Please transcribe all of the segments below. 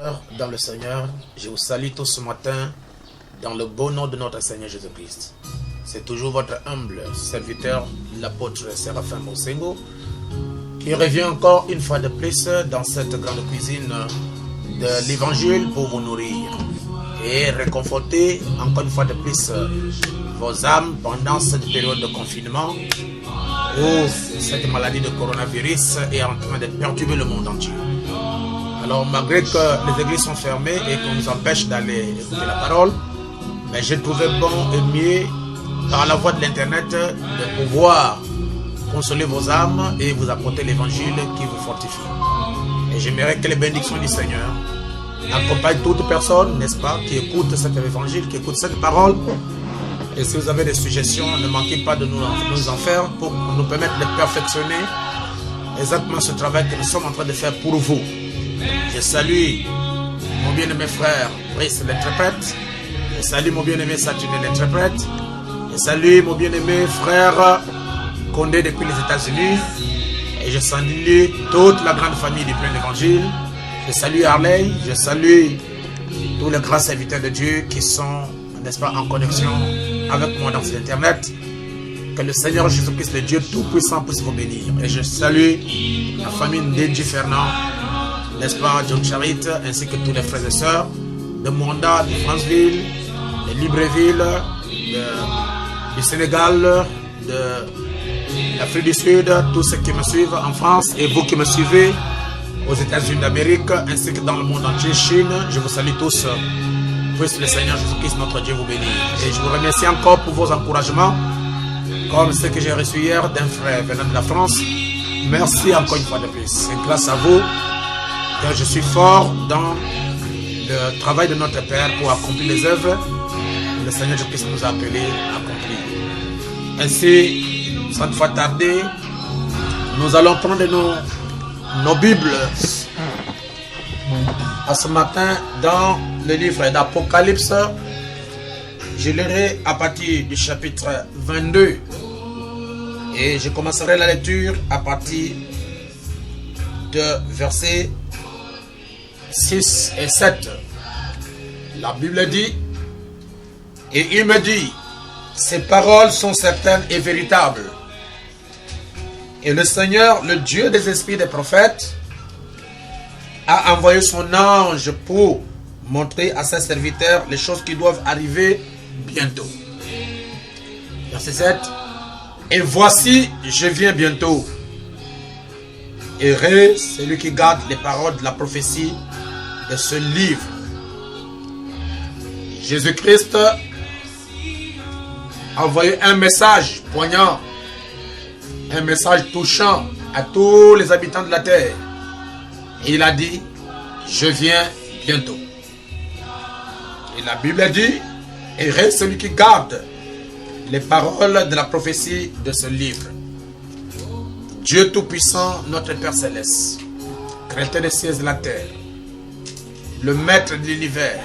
frères dans le Seigneur, je vous salue tous ce matin dans le beau nom de notre Seigneur Jésus-Christ. C'est toujours votre humble serviteur, l'apôtre Séraphin Monsengo, qui revient encore une fois de plus dans cette grande cuisine de l'évangile pour vous nourrir et réconforter encore une fois de plus vos âmes pendant cette période de confinement où cette maladie de coronavirus est en train de perturber le monde entier. Alors malgré que les églises sont fermées et qu'on nous empêche d'aller écouter la parole, mais j'ai trouvé bon et mieux par la voie de l'internet de pouvoir consoler vos âmes et vous apporter l'évangile qui vous fortifie. Et j'aimerais que les bénédictions du Seigneur accompagnent toute personne, n'est-ce pas, qui écoute cet évangile, qui écoute cette parole. Et si vous avez des suggestions, ne manquez pas de nous en faire pour nous permettre de perfectionner exactement ce travail que nous sommes en train de faire pour vous. Je salue mon bien-aimé frère Brice l'interprète. Je salue mon bien-aimé Saturne l'interprète. Je salue mon bien-aimé frère Condé depuis les États-Unis. Et je salue toute la grande famille du plein évangile. Je salue Harley. Je salue tous les grands serviteurs de Dieu qui sont, n'est-ce pas, en connexion avec moi dans cet internet. Que le Seigneur Jésus-Christ, le Dieu Tout-Puissant, puisse vous bénir. Et je salue la famille Ndedji Fernand, n'est-ce pas, John Charit, ainsi que tous les frères et sœurs de Monda, de Franceville, de Libreville, du Sénégal, de l'Afrique du Sud, tous ceux qui me suivent en France et vous qui me suivez aux États-Unis d'Amérique, ainsi que dans le monde entier, Chine. Je vous salue tous. Puisse le Seigneur Jésus-Christ, notre Dieu, vous bénir. Et je vous remercie encore pour vos encouragements, comme ceux que j'ai reçus hier d'un frère venant de la France. Merci encore une fois de plus. C'est grâce à vous que je suis fort dans le travail de notre Père pour accomplir les œuvres que le Seigneur Jésus-Christ nous a appelés à accomplir. Ainsi, sans fois tarder, nous allons prendre nos Bibles à ce matin dans le livre d'Apocalypse. Je lirai à partir du chapitre 22 et je commencerai la lecture à partir de versets 6 et 7. La Bible dit: et il me dit, ces paroles sont certaines et véritables. Et le Seigneur, le Dieu des esprits des prophètes, a envoyé son ange pour montrer à ses serviteurs les choses qui doivent arriver bientôt. Verset 7. Et voici, je viens bientôt. Heureux celui qui garde les paroles de la prophétie de ce livre. Jésus-Christ a envoyé un message poignant, un message touchant à tous les habitants de la terre. Et il a dit, je viens bientôt. Et la Bible dit, heureux celui qui garde les paroles de la prophétie de ce livre. Dieu Tout-Puissant, notre Père Céleste, Créateur des cieux et de la terre, le Maître de l'univers,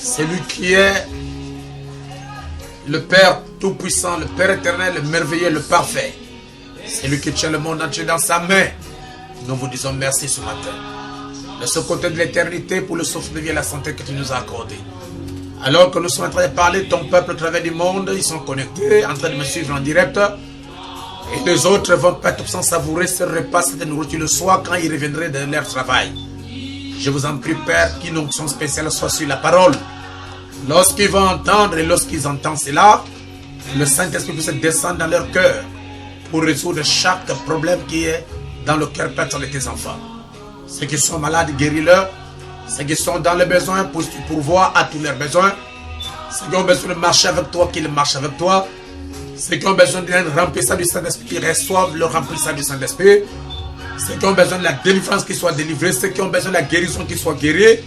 celui qui est le Père Tout-Puissant, le Père éternel, le merveilleux, le parfait, celui qui tient le monde entier dans sa main. Nous vous disons merci ce matin. De ce côté de l'éternité, pour le souffle de vie et la santé que tu nous as accordé. Alors que nous sommes en train de parler de ton peuple au travers du monde, ils sont connectés, en train de me suivre en direct. Et les autres vont pas tout sans savourer ce repas, cette nourriture le soir quand ils reviendraient de leur travail. Je vous en prie, Père, qu'une onction spéciale soit sur la parole. Lorsqu'ils vont entendre et lorsqu'ils entendent cela, le Saint-Esprit puisse descendre dans leur cœur pour résoudre chaque problème qui est dans le cœur pétri de tes enfants. Ceux qui sont malades, guéris-leur. Ceux qui sont dans le besoin, pour pourvoir à tous leurs besoins. Ceux qui ont besoin de marcher avec toi, qu'ils marchent avec toi. Ceux qui ont besoin d'un remplissage du Saint-Esprit, qui reçoivent le remplissage du Saint-Esprit. Ceux qui ont besoin de la délivrance, qui soient délivrés. Ceux qui ont besoin de la guérison, qui soient guéris.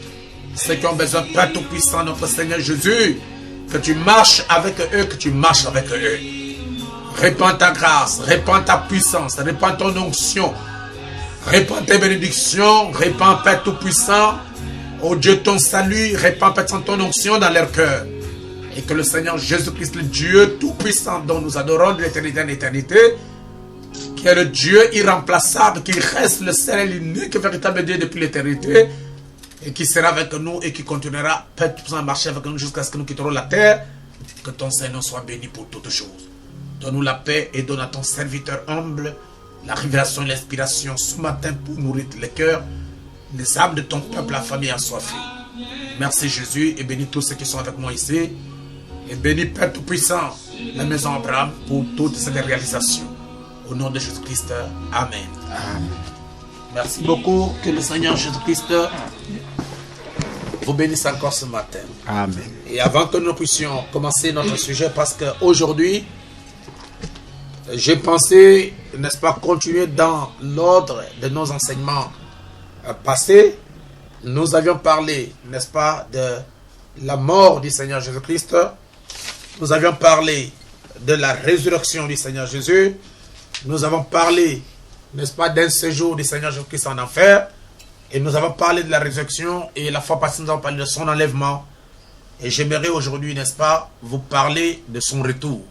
Ceux qui ont besoin de Père Tout-Puissant, notre Seigneur Jésus, que tu marches avec eux, que tu marches avec eux. Répands ta grâce, répands ta puissance, répands ton onction, répands tes bénédictions, répands Père Tout-Puissant, ô Dieu ton salut, répands Père ton onction dans leur cœur. Et que le Seigneur Jésus-Christ, le Dieu Tout-Puissant dont nous adorons de l'éternité en éternité, qui est le Dieu irremplaçable, qui reste le seul et l'unique véritable Dieu depuis l'éternité, et qui sera avec nous et qui continuera à marcher avec nous jusqu'à ce que nous quitterons la terre. Que ton Seigneur soit béni pour toutes choses. Donne-nous la paix et donne à ton serviteur humble la révélation et l'inspiration ce matin pour nourrir les cœurs, les âmes de ton peuple, la famille assoiffée. Merci Jésus et bénis tous ceux qui sont avec moi ici. Et bénis Père Tout-Puissant, la maison Abraham pour toutes ces réalisations. Au nom de Jésus-Christ, Amen. Amen. Merci beaucoup. Que le Seigneur Jésus-Christ vous bénisse encore ce matin. Amen. Et avant que nous puissions commencer notre sujet, parce qu'aujourd'hui, j'ai pensé, n'est-ce pas, continuer dans l'ordre de nos enseignements passés. Nous avions parlé, n'est-ce pas, de la mort du Seigneur Jésus-Christ. Nous avions parlé de la résurrection du Seigneur Jésus. Nous avons parlé, n'est-ce pas, d'un séjour du Seigneur Jésus-Christ en enfer. Et nous avons parlé de la résurrection. Et la fois passée, nous avons parlé de son enlèvement. Et j'aimerais aujourd'hui, n'est-ce pas, vous parler de son retour.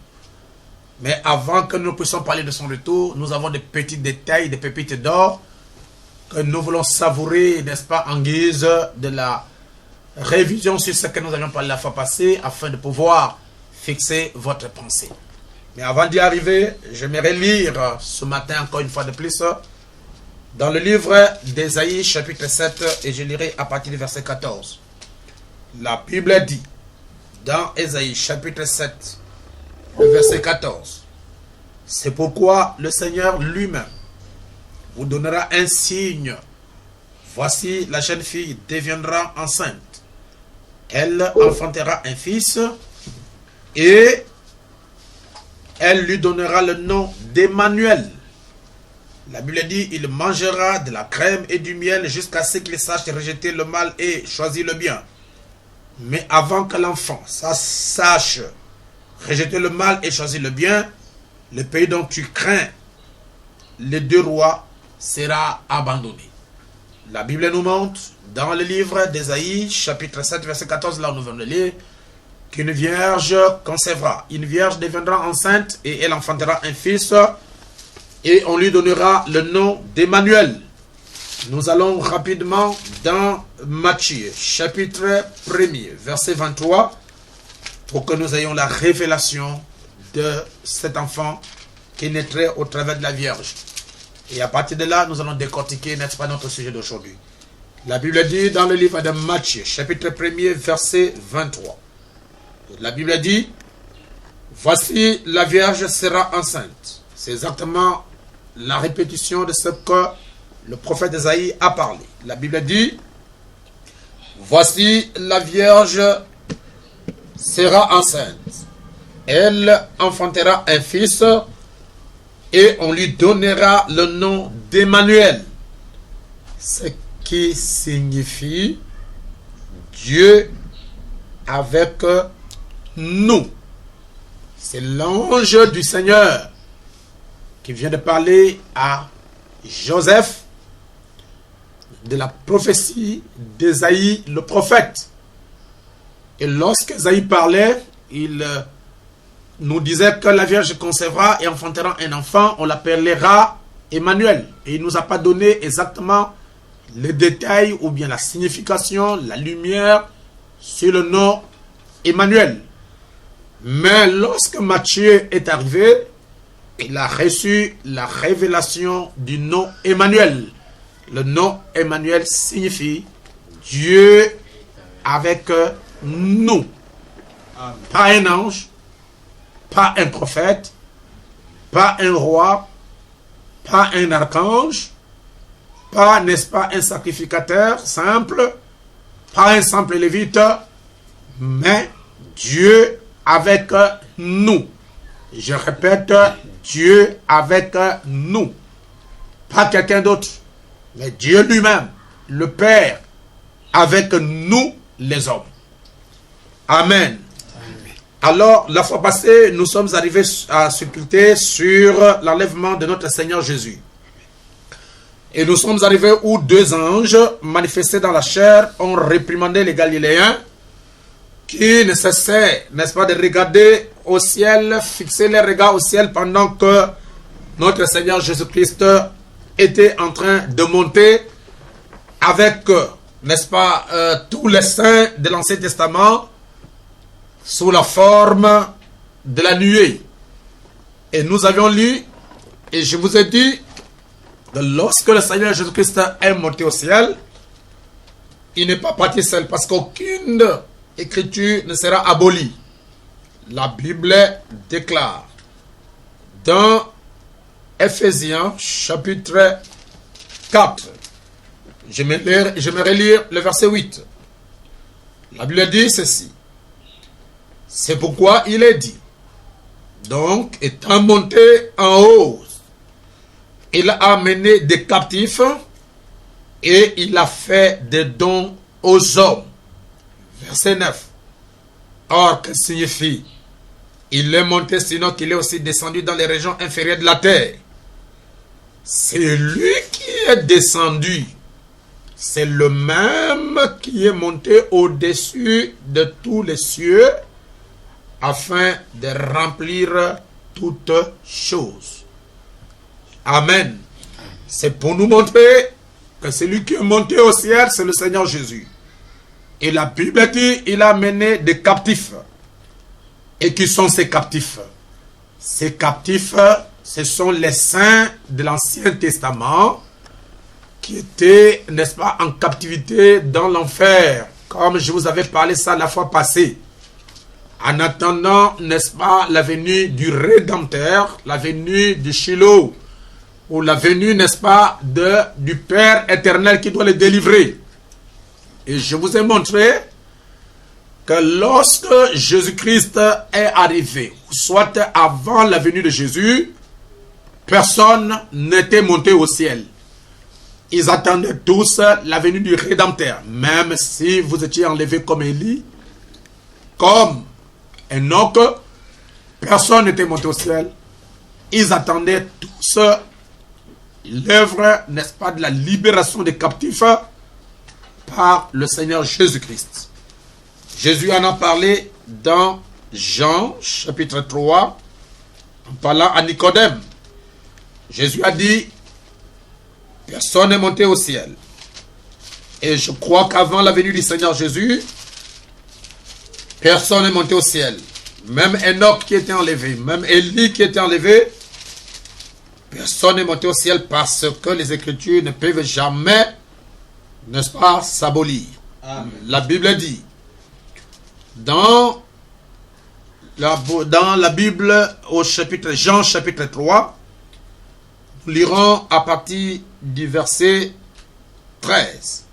Mais avant que nous puissions parler de son retour, nous avons des petits détails, des pépites d'or que nous voulons savourer, n'est-ce pas, en guise de la révision sur ce que nous avions parlé la fois passée, afin de pouvoir fixer votre pensée. Mais avant d'y arriver, j'aimerais lire ce matin, encore une fois de plus, dans le livre d'Ésaïe, chapitre 7, et je lirai à partir du verset 14. La Bible dit, dans Ésaïe, chapitre 7, le verset 14, « C'est pourquoi le Seigneur lui-même vous donnera un signe. Voici, la jeune fille deviendra enceinte. Elle enfantera un fils et elle lui donnera le nom d'Emmanuel. » La Bible dit, il mangera de la crème et du miel jusqu'à ce qu'il sache rejeter le mal et choisir le bien. Mais avant que l'enfant sache rejeter le mal et choisir le bien, le pays dont tu crains les deux rois sera abandonné. La Bible nous montre dans le livre d'Ésaïe, chapitre 7, verset 14, là où nous venons de lire, qu'une vierge concevra. Une vierge deviendra enceinte et elle enfantera un fils et on lui donnera le nom d'Emmanuel. Nous allons rapidement dans Matthieu, chapitre 1er, verset 23, pour que nous ayons la révélation de cet enfant qui naîtrait au travers de la Vierge. Et à partir de là, nous allons décortiquer, n'est-ce pas, notre sujet d'aujourd'hui. La Bible dit dans le livre de Matthieu, chapitre 1er, verset 23. La Bible dit, « Voici, la Vierge sera enceinte. » C'est exactement la répétition de ce que le prophète Ésaïe a parlé. La Bible dit, « Voici, la Vierge sera enceinte. Elle enfantera un fils et on lui donnera le nom d'Emmanuel. » Ce qui signifie Dieu avec nous. C'est l'ange du Seigneur qui vient de parler à Joseph de la prophétie d'Ésaïe le prophète. Et lorsque Ésaïe parlait, il nous disait que la Vierge concevra et enfantera un enfant, on l'appellera Emmanuel. Et il ne nous a pas donné exactement les détails ou bien la signification, la lumière sur le nom Emmanuel. Mais lorsque Matthieu est arrivé, il a reçu la révélation du nom Emmanuel. Le nom Emmanuel signifie Dieu avec nous. Amen. Pas un ange, pas un prophète, pas un roi, pas un archange, pas, n'est-ce pas, un sacrificateur simple, pas un simple lévite, mais Dieu avec nous. Je répète, Dieu avec nous. Pas quelqu'un d'autre, mais Dieu lui-même, le Père, avec nous les hommes. Amen. Alors, la fois passée, nous sommes arrivés à sculpter sur l'enlèvement de notre Seigneur Jésus. Et nous sommes arrivés où deux anges manifestés dans la chair ont réprimandé les Galiléens qui ne cessaient, n'est-ce pas, de regarder au ciel, fixer les regards au ciel pendant que notre Seigneur Jésus-Christ était en train de monter avec n'est-ce pas, tous les saints de l'Ancien Testament sous la forme de la nuée. Et nous avions lu, et je vous ai dit, que lorsque le Seigneur Jésus-Christ est monté au ciel, il n'est pas parti seul, parce qu'aucune écriture ne sera abolie. La Bible déclare dans Ephésiens chapitre 4, je vais relire le verset 8. La Bible dit ceci. C'est pourquoi il est dit, donc étant monté en haut, il a amené des captifs et il a fait des dons aux hommes. Verset 9. Or, que signifie? Il est monté, sinon qu'il est aussi descendu dans les régions inférieures de la terre. C'est lui qui est descendu. C'est le même qui est monté au-dessus de tous les cieux afin de remplir toutes choses. Amen. C'est pour nous montrer que celui qui est monté au ciel, c'est le Seigneur Jésus. Et la Bible dit, il a mené des captifs. Et qui sont ces captifs? Ces captifs, ce sont les saints de l'Ancien Testament qui étaient, n'est-ce pas, en captivité dans l'enfer. Comme je vous avais parlé ça la fois passée. En attendant, n'est-ce pas, la venue du Rédempteur, la venue de Shiloh, ou la venue, n'est-ce pas, du Père éternel qui doit les délivrer. Et je vous ai montré que lorsque Jésus-Christ est arrivé, soit avant la venue de Jésus, personne n'était monté au ciel. Ils attendaient tous la venue du Rédempteur. Même si vous étiez enlevé comme Élie, comme Enoch, personne n'était monté au ciel. Ils attendaient tous l'œuvre, n'est-ce pas, de la libération des captifs par le Seigneur Jésus-Christ. Jésus en a parlé dans Jean chapitre 3 en parlant à Nicodème. Jésus a dit, personne n'est monté au ciel. Et je crois qu'avant la venue du Seigneur Jésus, personne n'est monté au ciel. Même Enoch qui était enlevé, même Élie qui était enlevé, personne n'est monté au ciel parce que les Écritures ne peuvent jamais, n'est-ce pas, s'abolir. La Bible dit, dans la Bible, au chapitre Jean chapitre 3, nous lirons à partir du verset 13.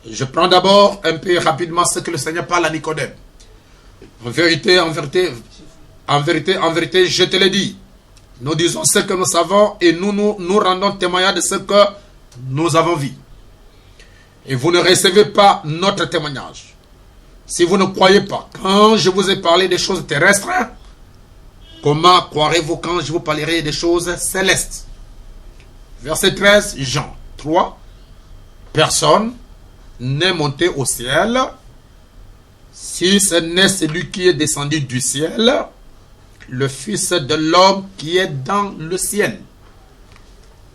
Je prends d'abord un peu rapidement ce que le Seigneur parle à Nicodème. En vérité, je te l'ai dit. Nous disons ce que nous savons et nous rendons témoignage de ce que nous avons vu. Et vous ne recevez pas notre témoignage. Si vous ne croyez pas, quand je vous ai parlé des choses terrestres, comment croirez-vous quand je vous parlerai des choses célestes? Verset 13, Jean 3. Personne n'est monté au ciel, si ce n'est celui qui est descendu du ciel, le Fils de l'homme qui est dans le ciel.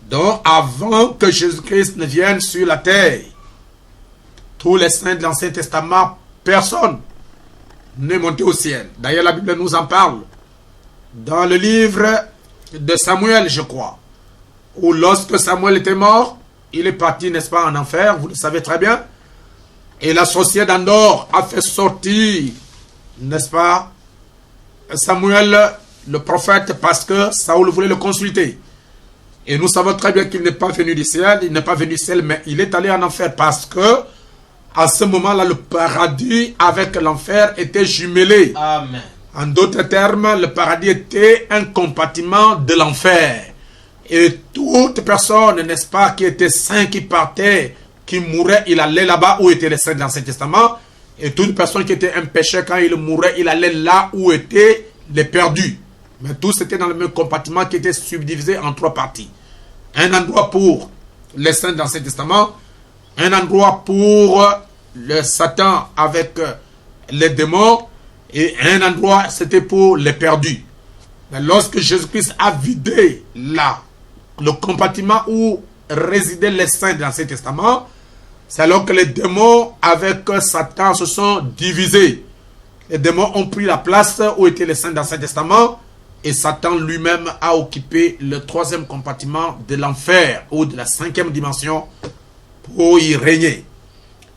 Donc, avant que Jésus-Christ ne vienne sur la terre, tous les saints de l'Ancien Testament, personne n'est monté au ciel. D'ailleurs, la Bible nous en parle. Dans le livre de Samuel, je crois, où lorsque Samuel était mort, il est parti, n'est-ce pas, en enfer, vous le savez très bien. Et la sorcière d'Andor a fait sortir, n'est-ce pas, Samuel, le prophète, parce que Saoul voulait le consulter. Et nous savons très bien qu'il n'est pas venu du ciel, il n'est pas venu du ciel, mais il est allé en enfer parce que, à ce moment-là, le paradis avec l'enfer était jumelé. Amen. En d'autres termes, le paradis était un compartiment de l'enfer. Et toute personne, n'est-ce pas, qui était saint, qui partait, qui mourait, il allait là-bas où étaient les saints de l'Ancien Testament. Et toute personne qui était un pécheur, quand il mourait, il allait là où étaient les perdus. Mais tous étaient dans le même compartiment qui était subdivisé en 3 parties. Un endroit pour les saints de l'Ancien Testament, un endroit pour le Satan avec les démons, et un endroit, c'était pour les perdus. Mais lorsque Jésus-Christ a vidé là, le compartiment où résidaient les saints de l'Ancien Testament, C'est alors que les démons avec Satan se sont divisés. Les démons ont pris la place où étaient les saints de l'Ancien Testament et Satan lui-même a occupé le troisième compartiment de l'enfer ou de la cinquième dimension pour y régner.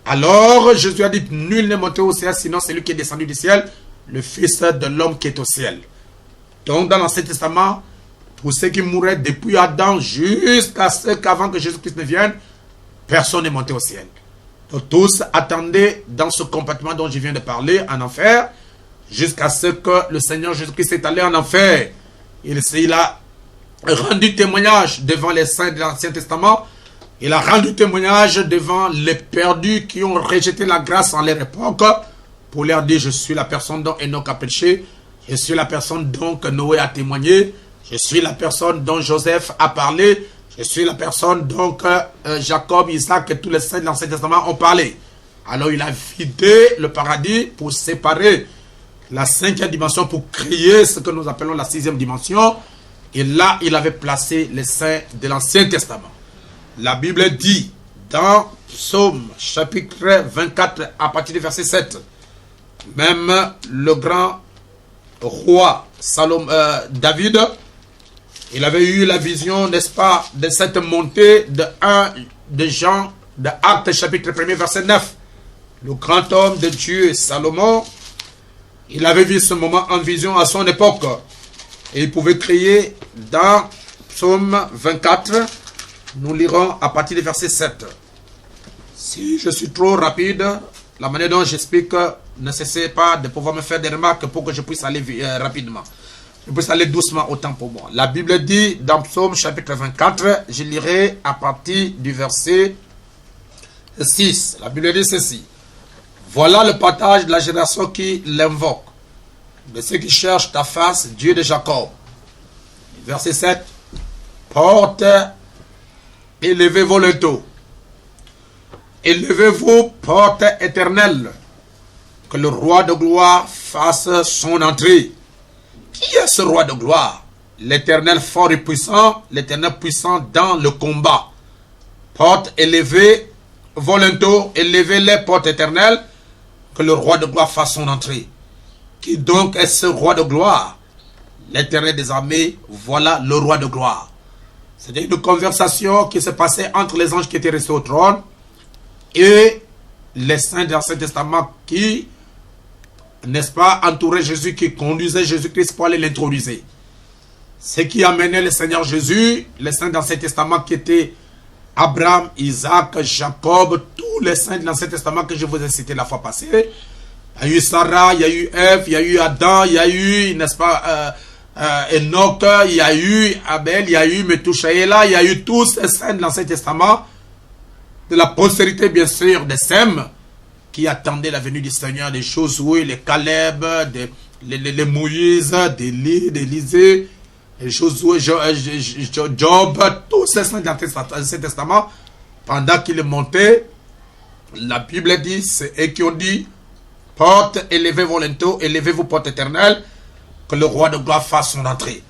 Alors Jésus a dit, nul n'est monté au ciel sinon celui qui est descendu du ciel, le Fils de l'homme qui est au ciel. Donc dans l'Ancien Testament, pour ceux qui mouraient depuis Adam jusqu'à ce qu'avant que Jésus-Christ ne vienne, personne n'est monté au ciel. Donc tous attendaient dans ce compartiment dont je viens de parler, en enfer, jusqu'à ce que le Seigneur Jésus-Christ est allé en enfer. Il a rendu témoignage devant les saints de l'Ancien Testament. Il a rendu témoignage devant les perdus qui ont rejeté la grâce en leur époque pour leur dire, je suis la personne dont Enoch a péché, je suis la personne dont Noé a témoigné, je suis la personne dont Joseph a parlé, je suis la personne dont Jacob, Isaac et tous les saints de l'Ancien Testament ont parlé. Alors il a vidé le paradis pour séparer la cinquième dimension, pour créer ce que nous appelons la sixième dimension. Et là, il avait placé les saints de l'Ancien Testament. La Bible dit dans Psaume chapitre 24 à partir du verset 7, même le grand roi David, il avait eu la vision, n'est-ce pas, de cette montée de Jean, de Actes chapitre 1 verset 9. Le grand homme de Dieu, Salomon, il avait vu ce moment en vision à son époque. Et il pouvait crier dans Psaume 24, nous lirons à partir du verset 7. Si je suis trop rapide, la manière dont j'explique, ne cessez pas de pouvoir me faire des remarques pour que je puisse aller rapidement. Je puisse aller doucement autant pour moi. La Bible dit dans Psaume chapitre 24, je lirai à partir du verset 6. La Bible dit ceci. Voilà le partage de la génération qui l'invoque, de ceux qui cherchent ta face, Dieu de Jacob. Verset 7. Porte, élevez vos linteaux. Élevez-vous, porte éternelle, que le roi de gloire fasse son entrée. Qui est ce roi de gloire? L'Éternel fort et puissant, l'Éternel puissant dans le combat. Porte, élevez vos linteaux, élevez les portes éternelles, que le roi de gloire fasse son entrée. Qui donc est ce roi de gloire? L'Éternel des armées, voilà le roi de gloire. C'était une conversation qui s'est passée entre les anges qui étaient restés au trône et les saints de l'Ancien Testament qui, n'est-ce pas, entouraient Jésus, qui conduisaient Jésus-Christ pour aller l'introduire. Ce qui amenait le Seigneur Jésus, les saints de l'Ancien Testament qui étaient Abraham, Isaac, Jacob, tous les saints de l'Ancien Testament que je vous ai cités la fois passée. Il y a eu Sarah, il y a eu Ève, il y a eu Adam, il y a eu, n'est-ce pas, Enoch, il y a eu Abel, il y a eu Methushaëla, il y a eu tous les saints de l'Ancien Testament, de la postérité bien sûr de Sem, qui attendaient la venue du Seigneur, des Josué, les Caleb, les Moïse, d'Élisée, Josué, Job, tous ces saints de l'Ancien Testament, pendant qu'ils montaient, la Bible dit, c'est eux qui ont dit, porte, élevez vos linteaux, élevez vos portes éternelles, que le roi de gloire fasse son entrée.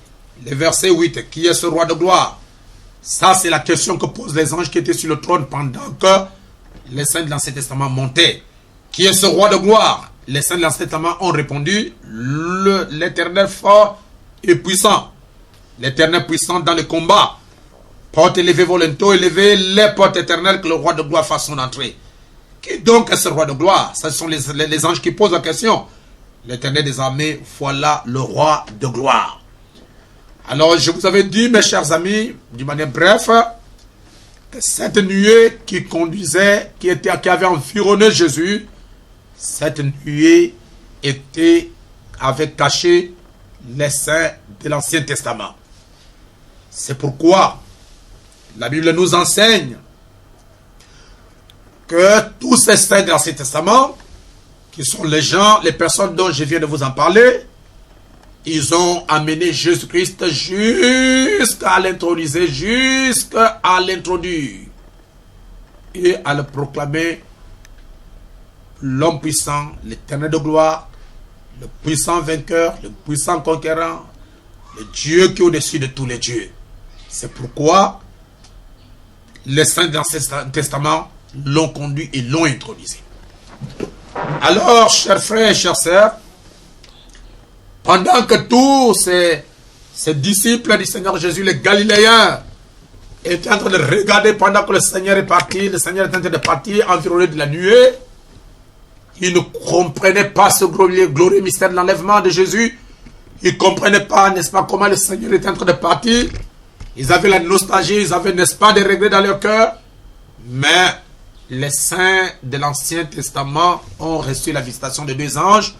Le verset 8, qui est ce roi de gloire? Ça, c'est la question que posent les anges qui étaient sur le trône pendant que les saints de l'Ancien Testament montaient. Qui est ce roi de gloire? Les saints de l'Ancien Testament ont répondu, l'Éternel fort et puissant. L'Éternel puissant dans le combat. Porte, élevez vos linteaux, élevez les portes éternelles, que le roi de gloire fasse son entrée. Qui donc est ce roi de gloire? Ce sont les anges qui posent la question. L'Éternel des armées, voilà le roi de gloire. Alors, je vous avais dit, mes chers amis, d'une manière bref, que cette nuée qui conduisait, qui avait environné Jésus, cette nuée avait caché les saints de l'Ancien Testament. C'est pourquoi la Bible nous enseigne que tous ces saints de l'Ancien Testament, qui sont les gens, les personnes dont je viens de vous en parler, ils ont amené Jésus-Christ jusqu'à l'introduire, et à le proclamer l'homme puissant, l'Éternel de gloire, le puissant vainqueur, le puissant conquérant, le Dieu qui est au-dessus de tous les dieux. C'est pourquoi les saints de l'Ancien Testament l'ont conduit et l'ont introduit. Alors, chers frères et chères sœurs, pendant que tous ces disciples du Seigneur Jésus, les Galiléens, étaient en train de regarder pendant que le Seigneur est parti, le Seigneur est en train de partir, environné de la nuée, ils ne comprenaient pas ce glorieux mystère de l'enlèvement de Jésus. Ils ne comprenaient pas, n'est-ce pas, comment le Seigneur est en train de partir. Ils avaient la nostalgie, ils avaient, n'est-ce pas, des regrets dans leur cœur. Mais les saints de l'Ancien Testament ont reçu la visitation de deux anges.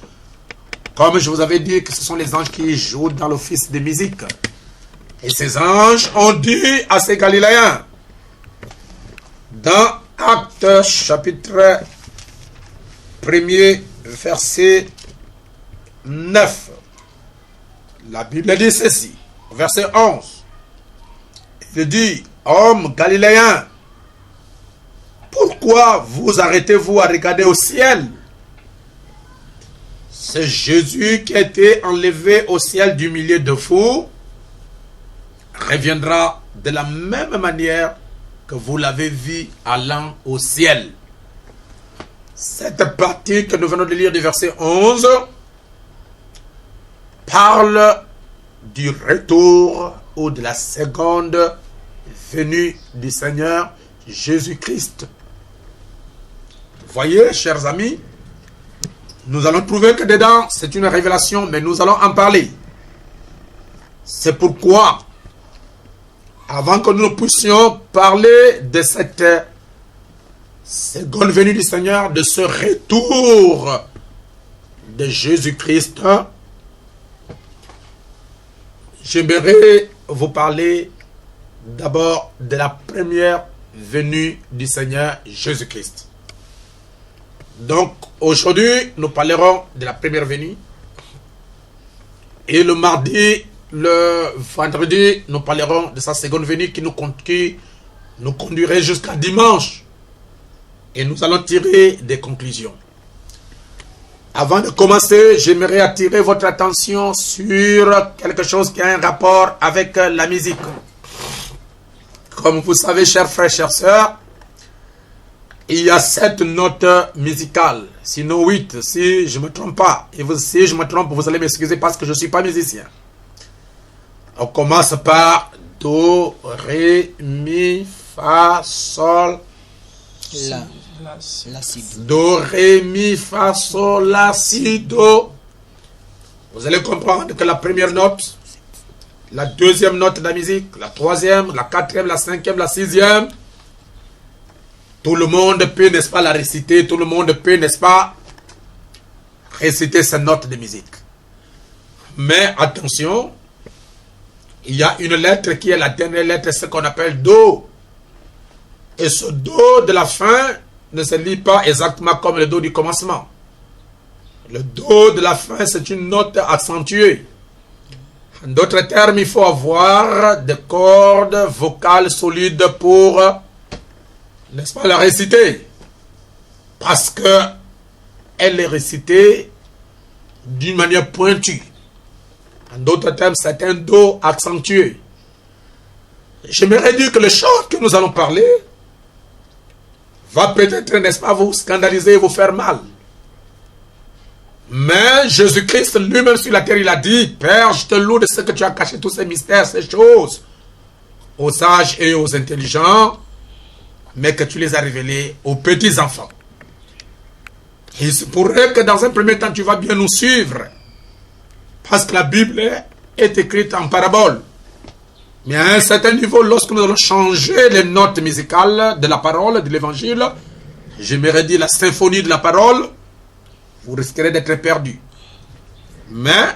Comme je vous avais dit que ce sont les anges qui jouent dans l'office de musique. Et ces anges ont dit à ces Galiléens, dans Actes chapitre 1er, verset 9, la Bible dit ceci, verset 11. Il dit, hommes galiléens, pourquoi vous arrêtez-vous à regarder au ciel? C'est Jésus qui a été enlevé au ciel du milieu de vous, reviendra de la même manière que vous l'avez vu allant au ciel. Cette partie que nous venons de lire du verset 11 parle du retour ou de la seconde venue du Seigneur Jésus-Christ. Voyez, chers amis, nous allons trouver que dedans, c'est une révélation, mais nous allons en parler. C'est pourquoi, avant que nous puissions parler de cette seconde venue du Seigneur, de ce retour de Jésus-Christ, j'aimerais vous parler d'abord de la première venue du Seigneur Jésus-Christ. Donc, aujourd'hui, nous parlerons de la première venue. Et le mardi, le vendredi, nous parlerons de sa seconde venue qui nous conduirait jusqu'à dimanche. Et nous allons tirer des conclusions. Avant de commencer, j'aimerais attirer votre attention sur quelque chose qui a un rapport avec la musique. Comme vous savez, chers frères, chères sœurs, il y a 7 notes musicales, sinon 8, si je ne me trompe pas. Et si je me trompe, vous allez m'excuser parce que je ne suis pas musicien. On commence par Do, Ré, Mi, Fa, Sol, La, si. Do, Ré, Mi, Fa, Sol, La, Si, Do. Vous allez comprendre que la première note, la deuxième note de la musique, la troisième, la quatrième, la cinquième, la sixième, tout le monde peut, n'est-ce pas, la réciter, tout le monde peut, n'est-ce pas, réciter ces notes de musique. Mais attention, il y a une lettre qui est la dernière lettre, ce qu'on appelle Do. Et ce Do de la fin ne se lit pas exactement comme le Do du commencement. Le Do de la fin, c'est une note accentuée. En d'autres termes, il faut avoir des cordes vocales solides pour, n'est-ce pas, la réciter. Parce que elle est récitée d'une manière pointue. En d'autres termes, c'est un Do accentué. J'aimerais dire que le chant que nous allons parler va peut-être, n'est-ce pas, vous scandaliser et vous faire mal. Mais Jésus-Christ lui-même sur la terre, il a dit, Père, je te loue de ce que tu as caché tous ces mystères, ces choses, aux sages et aux intelligents, mais que tu les as révélés aux petits enfants. Il se pourrait que dans un premier temps, tu vas bien nous suivre, parce que la Bible est écrite en parabole. Mais à un certain niveau, lorsque nous allons changer les notes musicales de la parole, de l'évangile, j'aimerais dire la symphonie de la parole, vous risquerez d'être perdu. Mais,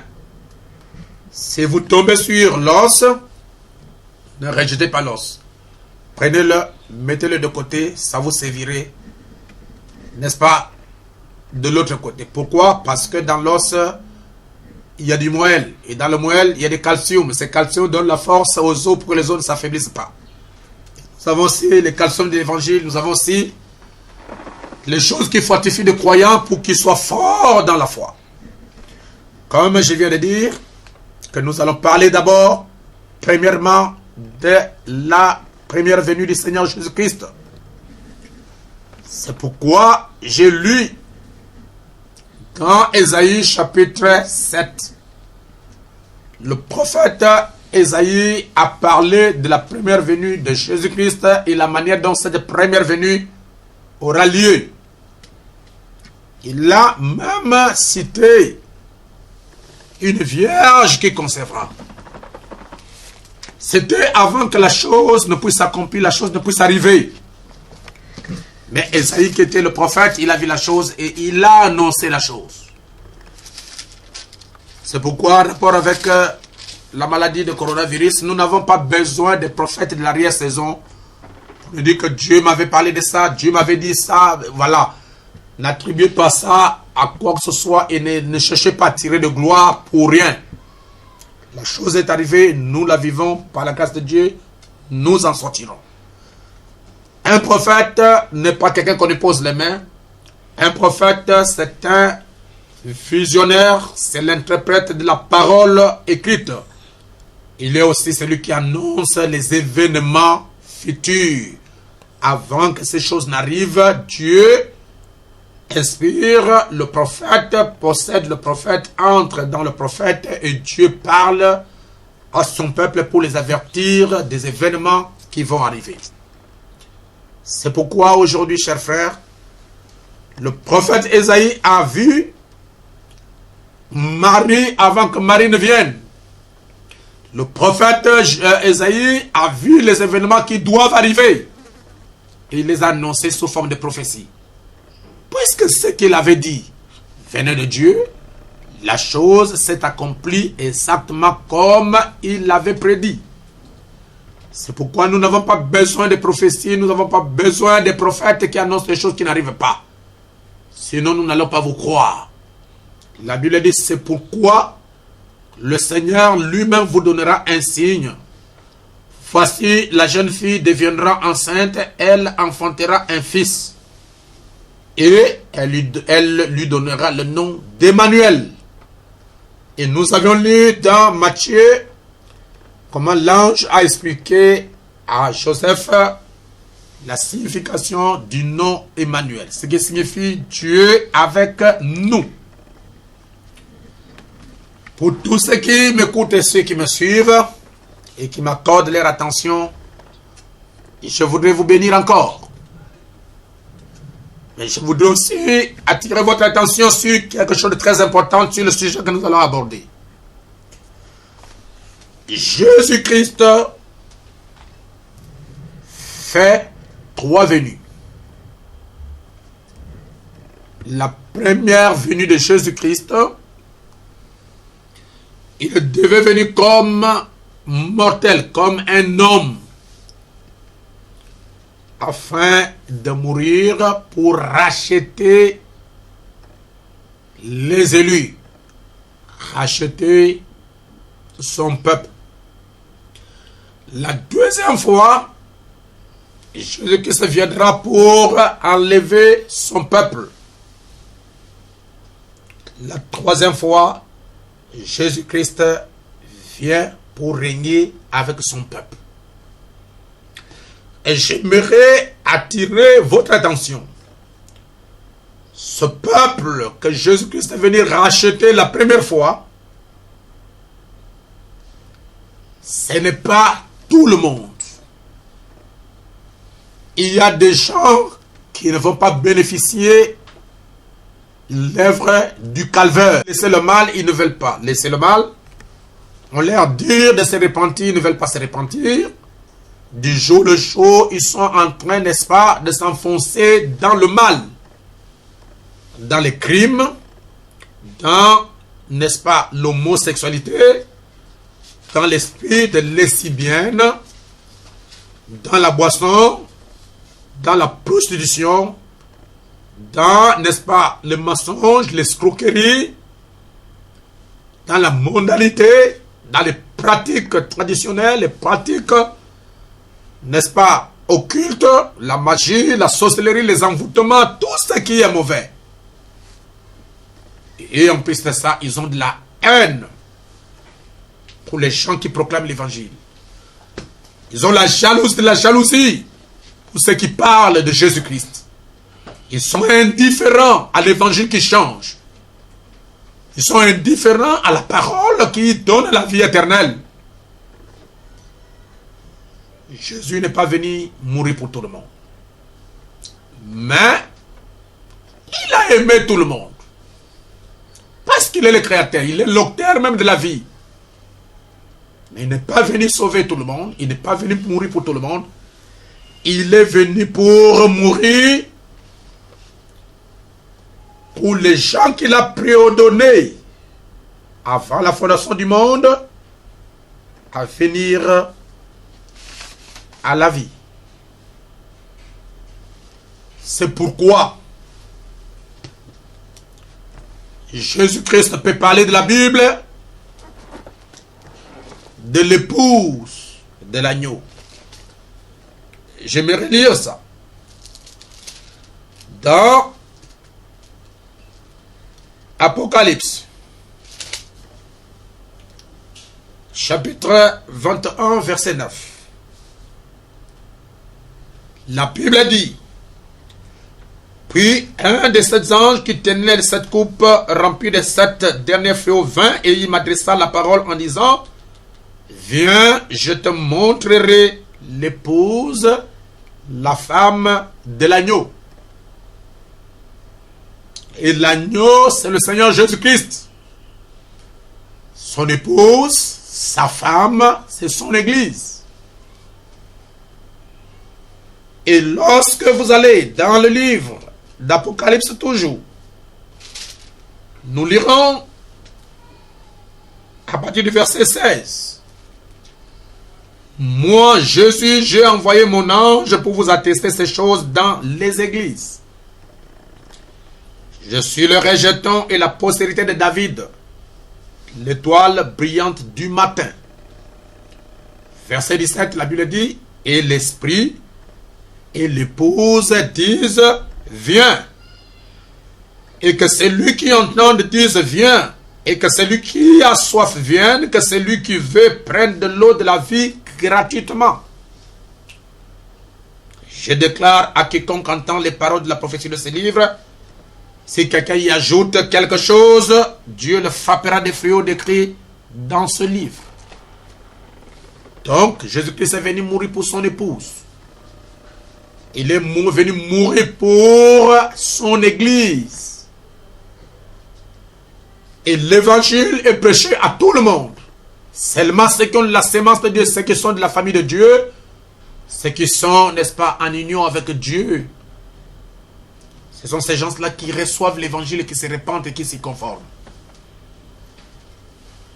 si vous tombez sur l'os, ne rejetez pas l'os. Prenez-le, mettez-le de côté, ça vous servirait, n'est-ce pas, de l'autre côté. Pourquoi? Parce que dans l'os, il y a du moelle. Et dans le moelle, il y a du calcium. Ce calcium donne la force aux os pour que les os ne s'affaiblissent pas. Nous avons aussi le calcium de l'évangile. Nous avons aussi les choses qui fortifient les croyants pour qu'ils soient forts dans la foi. Comme je viens de dire, que nous allons parler d'abord, premièrement, de la première venue du Seigneur Jésus-Christ. C'est pourquoi j'ai lu dans Ésaïe chapitre 7. Le prophète Ésaïe a parlé de la première venue de Jésus-Christ et la manière dont cette première venue aura lieu. Il a même cité une vierge qui concevra. C'était avant que la chose ne puisse s'accomplir, la chose ne puisse arriver. Mais Ésaïe, qui était le prophète, il a vu la chose et il a annoncé la chose. C'est pourquoi, en rapport avec la maladie de coronavirus, nous n'avons pas besoin des prophètes de l'arrière-saison pour nous dire que Dieu m'avait parlé de ça, Dieu m'avait dit ça, voilà. N'attribuez pas ça à quoi que ce soit et ne cherchez pas à tirer de gloire pour rien. La chose est arrivée, nous la vivons par la grâce de Dieu, nous en sortirons. Un prophète n'est pas quelqu'un qu'on pose les mains. Un prophète, c'est un visionnaire, c'est l'interprète de la parole écrite. Il est aussi celui qui annonce les événements futurs. Avant que ces choses n'arrivent, Dieu inspire le prophète, possède le prophète, entre dans le prophète et Dieu parle à son peuple pour les avertir des événements qui vont arriver. C'est pourquoi aujourd'hui, chers frères, le prophète Ésaïe a vu Marie avant que Marie ne vienne. Le prophète Ésaïe a vu les événements qui doivent arriver. Et il les a annoncés sous forme de prophétie. Puisque ce qu'il avait dit venait de Dieu, la chose s'est accomplie exactement comme il l'avait prédit. C'est pourquoi nous n'avons pas besoin de prophéties, nous n'avons pas besoin des prophètes qui annoncent des choses qui n'arrivent pas. Sinon, nous n'allons pas vous croire. La Bible dit, c'est pourquoi le Seigneur lui-même vous donnera un signe. Voici, la jeune fille deviendra enceinte, elle enfantera un fils. Et elle lui donnera le nom d'Emmanuel. Et nous avions lu dans Matthieu comment l'ange a expliqué à Joseph la signification du nom Emmanuel. Ce qui signifie Dieu avec nous. Pour tous ceux qui m'écoutent et ceux qui me suivent et qui m'accordent leur attention, je voudrais vous bénir encore. Mais je voudrais aussi attirer votre attention sur quelque chose de très important sur le sujet que nous allons aborder. Jésus-Christ fait 3 venues. La première venue de Jésus-Christ, il devait venir comme mortel, comme un homme, afin de mourir pour racheter les élus, racheter son peuple. La deuxième fois, Jésus-Christ viendra pour enlever son peuple. La troisième fois, Jésus-Christ vient pour régner avec son peuple. Et j'aimerais attirer votre attention. Ce peuple que Jésus-Christ est venu racheter la première fois, ce n'est pas tout le monde. Il y a des gens qui ne vont pas bénéficier de l'œuvre du calvaire. Laisser le mal, ils ne veulent pas. Laisser le mal, on leur dit de se repentir, ils ne veulent pas se repentir. Du jour le jour, ils sont en train, n'est-ce pas, de s'enfoncer dans le mal, dans les crimes, dans, n'est-ce pas, l'homosexualité, dans l'esprit de lesbienne, dans la boisson, dans la prostitution, dans, n'est-ce pas, le mensonge, l'escroquerie, dans la mondanité, dans les pratiques traditionnelles, les pratiques, n'est-ce pas, occultes, la magie, la sorcellerie, les envoûtements, tout ce qui est mauvais. Et en plus de ça, ils ont de la haine pour les gens qui proclament l'évangile. Ils ont la jalousie pour ceux qui parlent de Jésus-Christ. Ils sont indifférents à l'évangile qui change. Ils sont indifférents à la parole qui donne la vie éternelle. Jésus n'est pas venu mourir pour tout le monde. Mais il a aimé tout le monde. Parce qu'il est le créateur, il est l'auteur même de la vie. Mais il n'est pas venu sauver tout le monde, il n'est pas venu mourir pour tout le monde. Il est venu pour mourir pour les gens qu'il a préordonnés avant la fondation du monde à venir à la vie. C'est pourquoi Jésus-Christ peut parler de la Bible, de l'épouse de l'agneau. J'aimerais lire ça. Dans Apocalypse, chapitre 21, verset 9. La Bible dit: puis un de ces anges qui tenait cette coupe remplie de 7 derniers fléaux vint et il m'adressa la parole en disant: viens, je te montrerai l'épouse, la femme de l'agneau. Et l'agneau, c'est le Seigneur Jésus-Christ. Son épouse, sa femme, c'est son église. Et lorsque vous allez dans le livre d'Apocalypse toujours, nous lirons à partir du verset 16. Moi, Jésus, j'ai envoyé mon ange pour vous attester ces choses dans les églises. Je suis le rejeton et la postérité de David, l'étoile brillante du matin. Verset 17, la Bible dit: et l'esprit et l'épouse disent: viens. Et que celui qui entend dise: viens. Et que celui qui a soif vienne. Que celui qui veut prenne de l'eau de la vie gratuitement. Je déclare à quiconque entend les paroles de la prophétie de ce livre, si quelqu'un y ajoute quelque chose, Dieu le frappera des fléaux décrits dans ce livre. Donc, Jésus-Christ est venu mourir pour son épouse. Il est venu mourir pour son église. Et l'évangile est prêché à tout le monde. Seulement ceux qui ont la sémence de Dieu, ceux qui sont de la famille de Dieu, ceux qui sont, n'est-ce pas, en union avec Dieu, ce sont ces gens-là qui reçoivent l'évangile et qui se répandent et qui s'y conforment.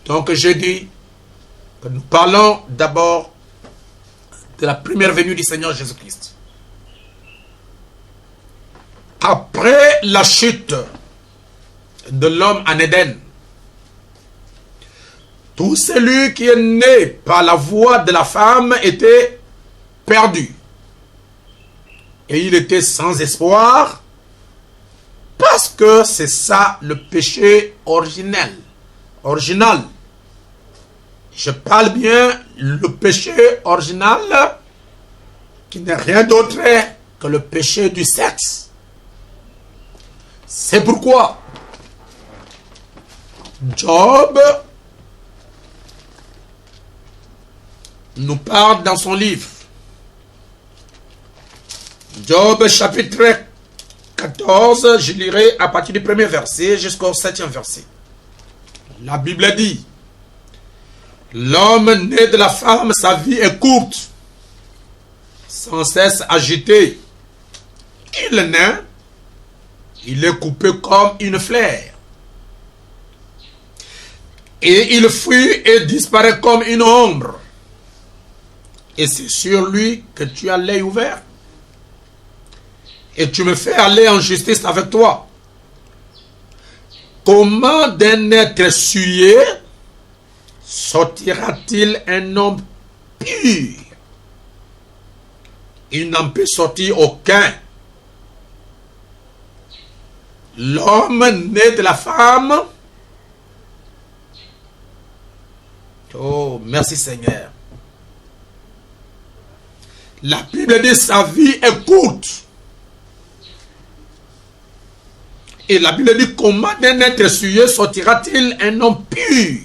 Donc je dis que nous parlons d'abord de la première venue du Seigneur Jésus-Christ. Après la chute de l'homme en Éden, tout celui qui est né par la voie de la femme était perdu. Et il était sans espoir, parce que c'est ça le péché original. Je parle bien le péché original qui n'est rien d'autre que le péché du sexe. C'est pourquoi Job nous parle dans son livre. Job chapitre 14, je lirai à partir du premier verset jusqu'au 7e verset. La Bible dit: l'homme né de la femme, sa vie est courte, sans cesse agité. Il naît, il est coupé comme une fleur. Et il fuit et disparaît comme une ombre. Et c'est sur lui que tu as l'œil ouvert. Et tu me fais aller en justice avec toi. Comment d'un être souillé sortira-t-il un homme pur? Il n'en peut sortir aucun. L'homme né de la femme. Oh, merci Seigneur. La Bible dit sa vie est courte. Et la Bible dit, comment d'un être souillé sortira-t-il un homme pur?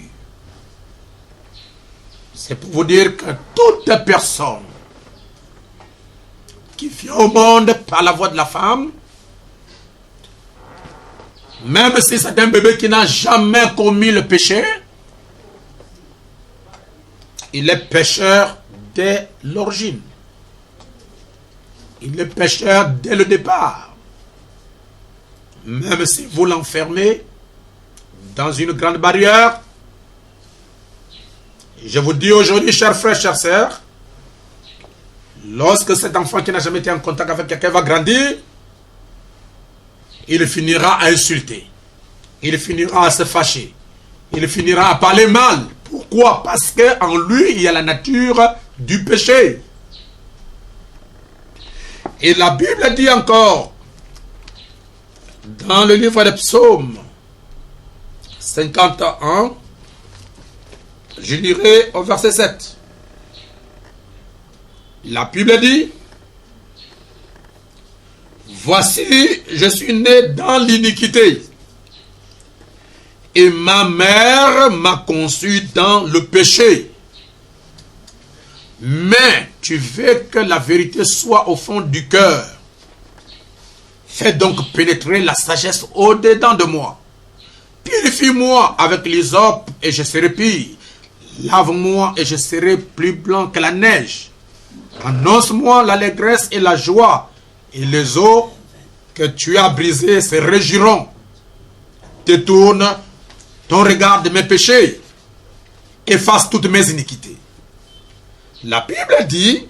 C'est pour vous dire que toute personne qui vient au monde par la voie de la femme, même si c'est un bébé qui n'a jamais commis le péché, il est pécheur dès l'origine. Il est pécheur dès le départ. Même si vous l'enfermez dans une grande barrière, je vous dis aujourd'hui, chers frères, chères sœurs, lorsque cet enfant qui n'a jamais été en contact avec quelqu'un va grandir, il finira à insulter, il finira à se fâcher, il finira à parler mal. Pourquoi? Parce qu'en lui, il y a la nature du péché. Et la Bible dit encore, dans le livre des Psaumes 51, je lirai au verset 7. La Bible dit, voici, je suis né dans l'iniquité, et ma mère m'a conçu dans le péché. Mais tu veux que la vérité soit au fond du cœur. Fais donc pénétrer la sagesse au-dedans de moi. Purifie-moi avec l'hysope et je serai pur. Lave-moi et je serai plus blanc que la neige. Annonce-moi l'allégresse et la joie, et les os que tu as brisés se réjouiront. Détourne ton regard de mes péchés, efface toutes mes iniquités. La Bible dit,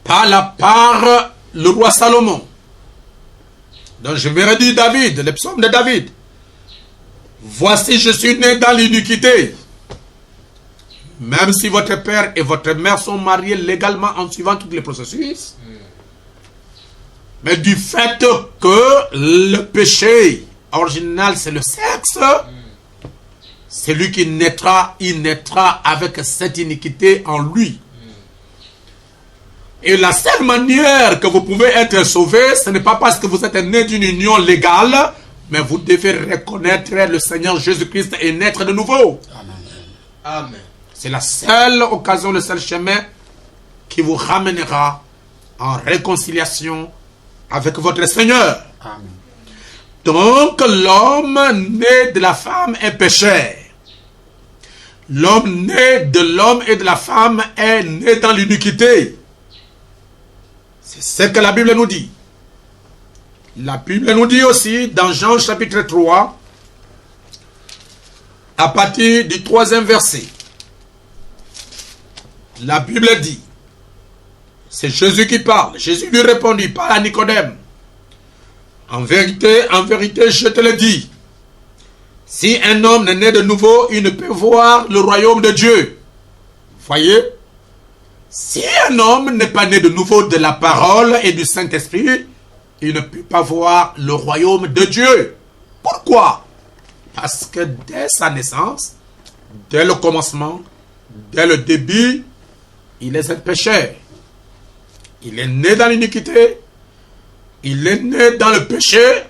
par le roi Salomon, donc je vais redire David, le psaume de David, voici je suis né dans l'iniquité. Même si votre père et votre mère sont mariés légalement en suivant tous les processus, mais du fait que le péché original c'est le sexe, celui qui naîtra, il naîtra avec cette iniquité en lui. Et la seule manière que vous pouvez être sauvé, ce n'est pas parce que vous êtes né d'une union légale, mais vous devez reconnaître le Seigneur Jésus-Christ et naître de nouveau. Amen. Amen. C'est la seule occasion, le seul chemin qui vous ramènera en réconciliation avec votre Seigneur. Amen. Donc l'homme né de la femme est pécheur. L'homme né de l'homme et de la femme est né dans l'iniquité. C'est ce que la Bible nous dit. La Bible nous dit aussi dans Jean chapitre 3, à partir du 3e verset. La Bible dit, c'est Jésus qui parle. Jésus lui répondit, parle à Nicodème. En vérité, je te le dis, si un homme n'est né de nouveau, il ne peut voir le royaume de Dieu. Voyez? Si un homme n'est pas né de nouveau de la parole et du Saint-Esprit, il ne peut pas voir le royaume de Dieu. Pourquoi? Parce que dès sa naissance, dès le commencement, dès le début, il est un pécheur. Il est né dans l'iniquité, il est né dans le péché.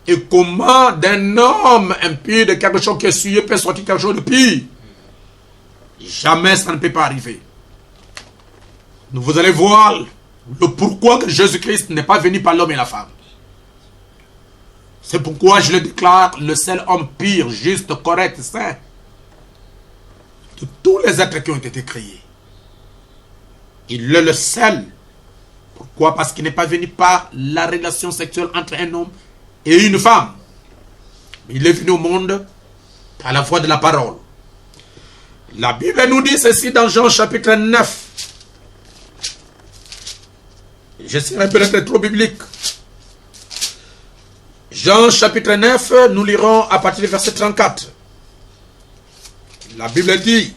Et comment d'un homme impur de quelque chose qui est souillé peut sortir quelque chose de pire? Jamais ça ne peut pas arriver. Vous allez voir le pourquoi que Jésus-Christ n'est pas venu par l'homme et la femme. C'est pourquoi je le déclare le seul homme pur, juste, correct, saint de tous les êtres qui ont été créés. Il est le seul. Pourquoi? Parce qu'il n'est pas venu par la relation sexuelle entre un homme et une femme. Il est venu au monde par la voie de la parole. La Bible nous dit ceci dans Jean chapitre 9. Je serai peut-être trop biblique. Jean chapitre 9, nous lirons à partir du verset 34. La Bible dit,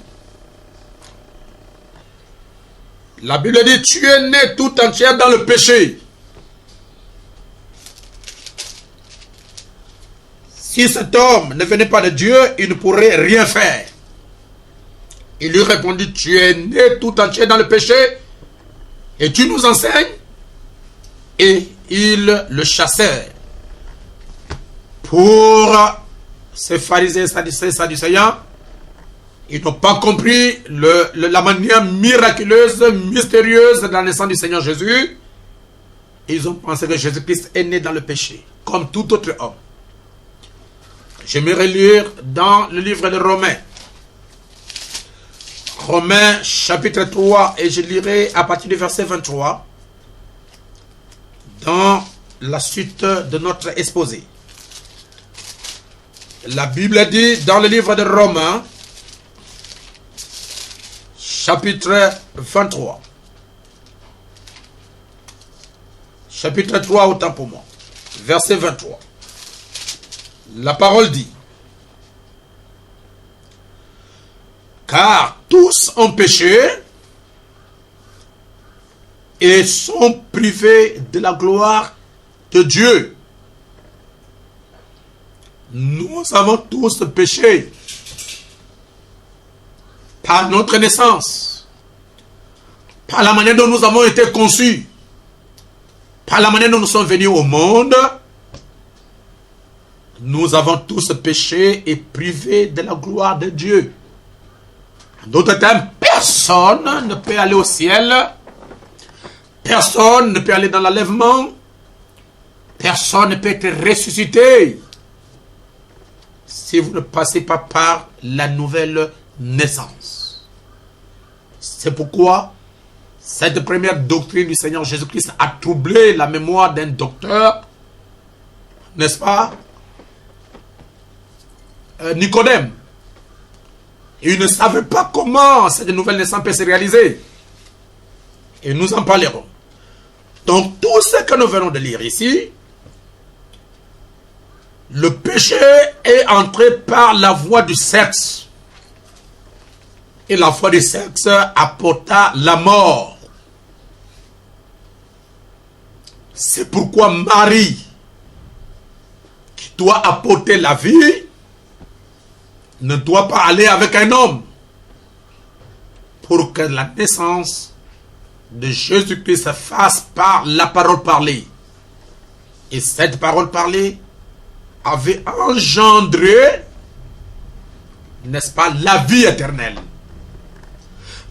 tu es né tout entier dans le péché. Si cet homme ne venait pas de Dieu, il ne pourrait rien faire. Il lui répondit, tu es né tout entier dans le péché et tu nous enseignes. Et ils le chassèrent. pour ces pharisiens, sadducéens, ils n'ont pas compris la manière miraculeuse, mystérieuse de la naissance du Seigneur Jésus. Ils ont pensé que Jésus-Christ est né dans le péché, comme tout autre homme. J'aimerais lire dans le livre de Romains. Romains chapitre 3, et je lirai à partir du verset 23, dans la suite de notre exposé. La Bible dit dans le livre de Romains, chapitre 23. Chapitre 3, autant pour moi. Verset 23. La parole dit: car tous ont péché et sont privés de la gloire de Dieu. Nous avons tous péché par notre naissance, par la manière dont nous avons été conçus, par la manière dont nous sommes venus au monde. Nous avons tous péché et privés de la gloire de Dieu. En d'autres termes, personne ne peut aller au ciel, personne ne peut aller dans l'enlèvement, personne ne peut être ressuscité si vous ne passez pas par la nouvelle naissance. C'est pourquoi cette première doctrine du Seigneur Jésus-Christ a troublé la mémoire d'un docteur, n'est-ce pas, Nicodème. Il ne savait pas comment cette nouvelle naissance peut se réaliser. Et nous en parlerons. Donc tout ce que nous venons de lire ici, le péché est entré par la voie du sexe. Et la voie du sexe apporta la mort. C'est pourquoi Marie, qui doit apporter la vie, ne doit pas aller avec un homme, pour que la naissance de Jésus-Christ se fasse par la parole parlée. Et cette parole parlée avait engendré, n'est-ce pas, la vie éternelle.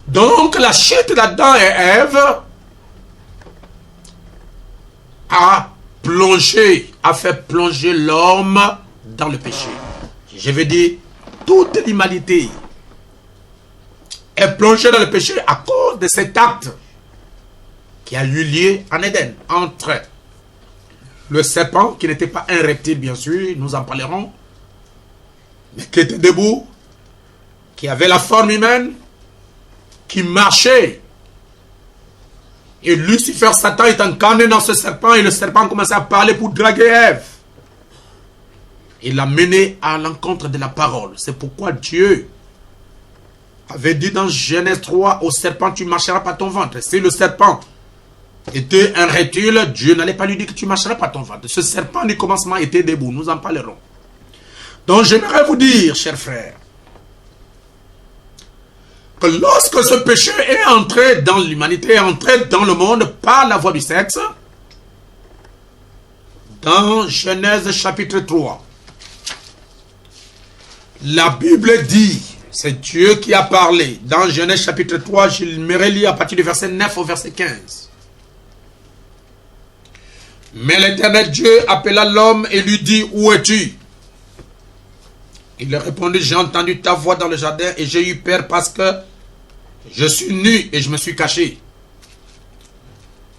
Donc la chute d'Adam et Ève a fait plonger l'homme dans le péché. Je veux dire, toute l'humanité est plongée dans le péché à cause de cet acte qui a eu lieu en Éden entre le serpent, qui n'était pas un reptile bien sûr, nous en parlerons, mais qui était debout, qui avait la forme humaine, qui marchait. Et Lucifer, Satan, est incarné dans ce serpent, et le serpent commençait à parler pour draguer Ève. Il l'a mené à l'encontre de la parole. C'est pourquoi Dieu avait dit dans Genèse 3 au serpent: tu marcheras par ton ventre. Si le serpent était un reptile, Dieu n'allait pas lui dire que tu marcheras par ton ventre. Ce serpent du commencement était debout. Nous en parlerons. Donc j'aimerais vous dire, chers frères, que lorsque ce péché est entré dans l'humanité, est entré dans le monde par la voie du sexe, dans Genèse chapitre 3, la Bible dit, c'est Dieu qui a parlé, dans Genèse chapitre 3, je me relis à partir du verset 9 au verset 15. Mais l'Éternel Dieu appela l'homme et lui dit: où es-tu? Il répondit: j'ai entendu ta voix dans le jardin et j'ai eu peur parce que je suis nu et je me suis caché.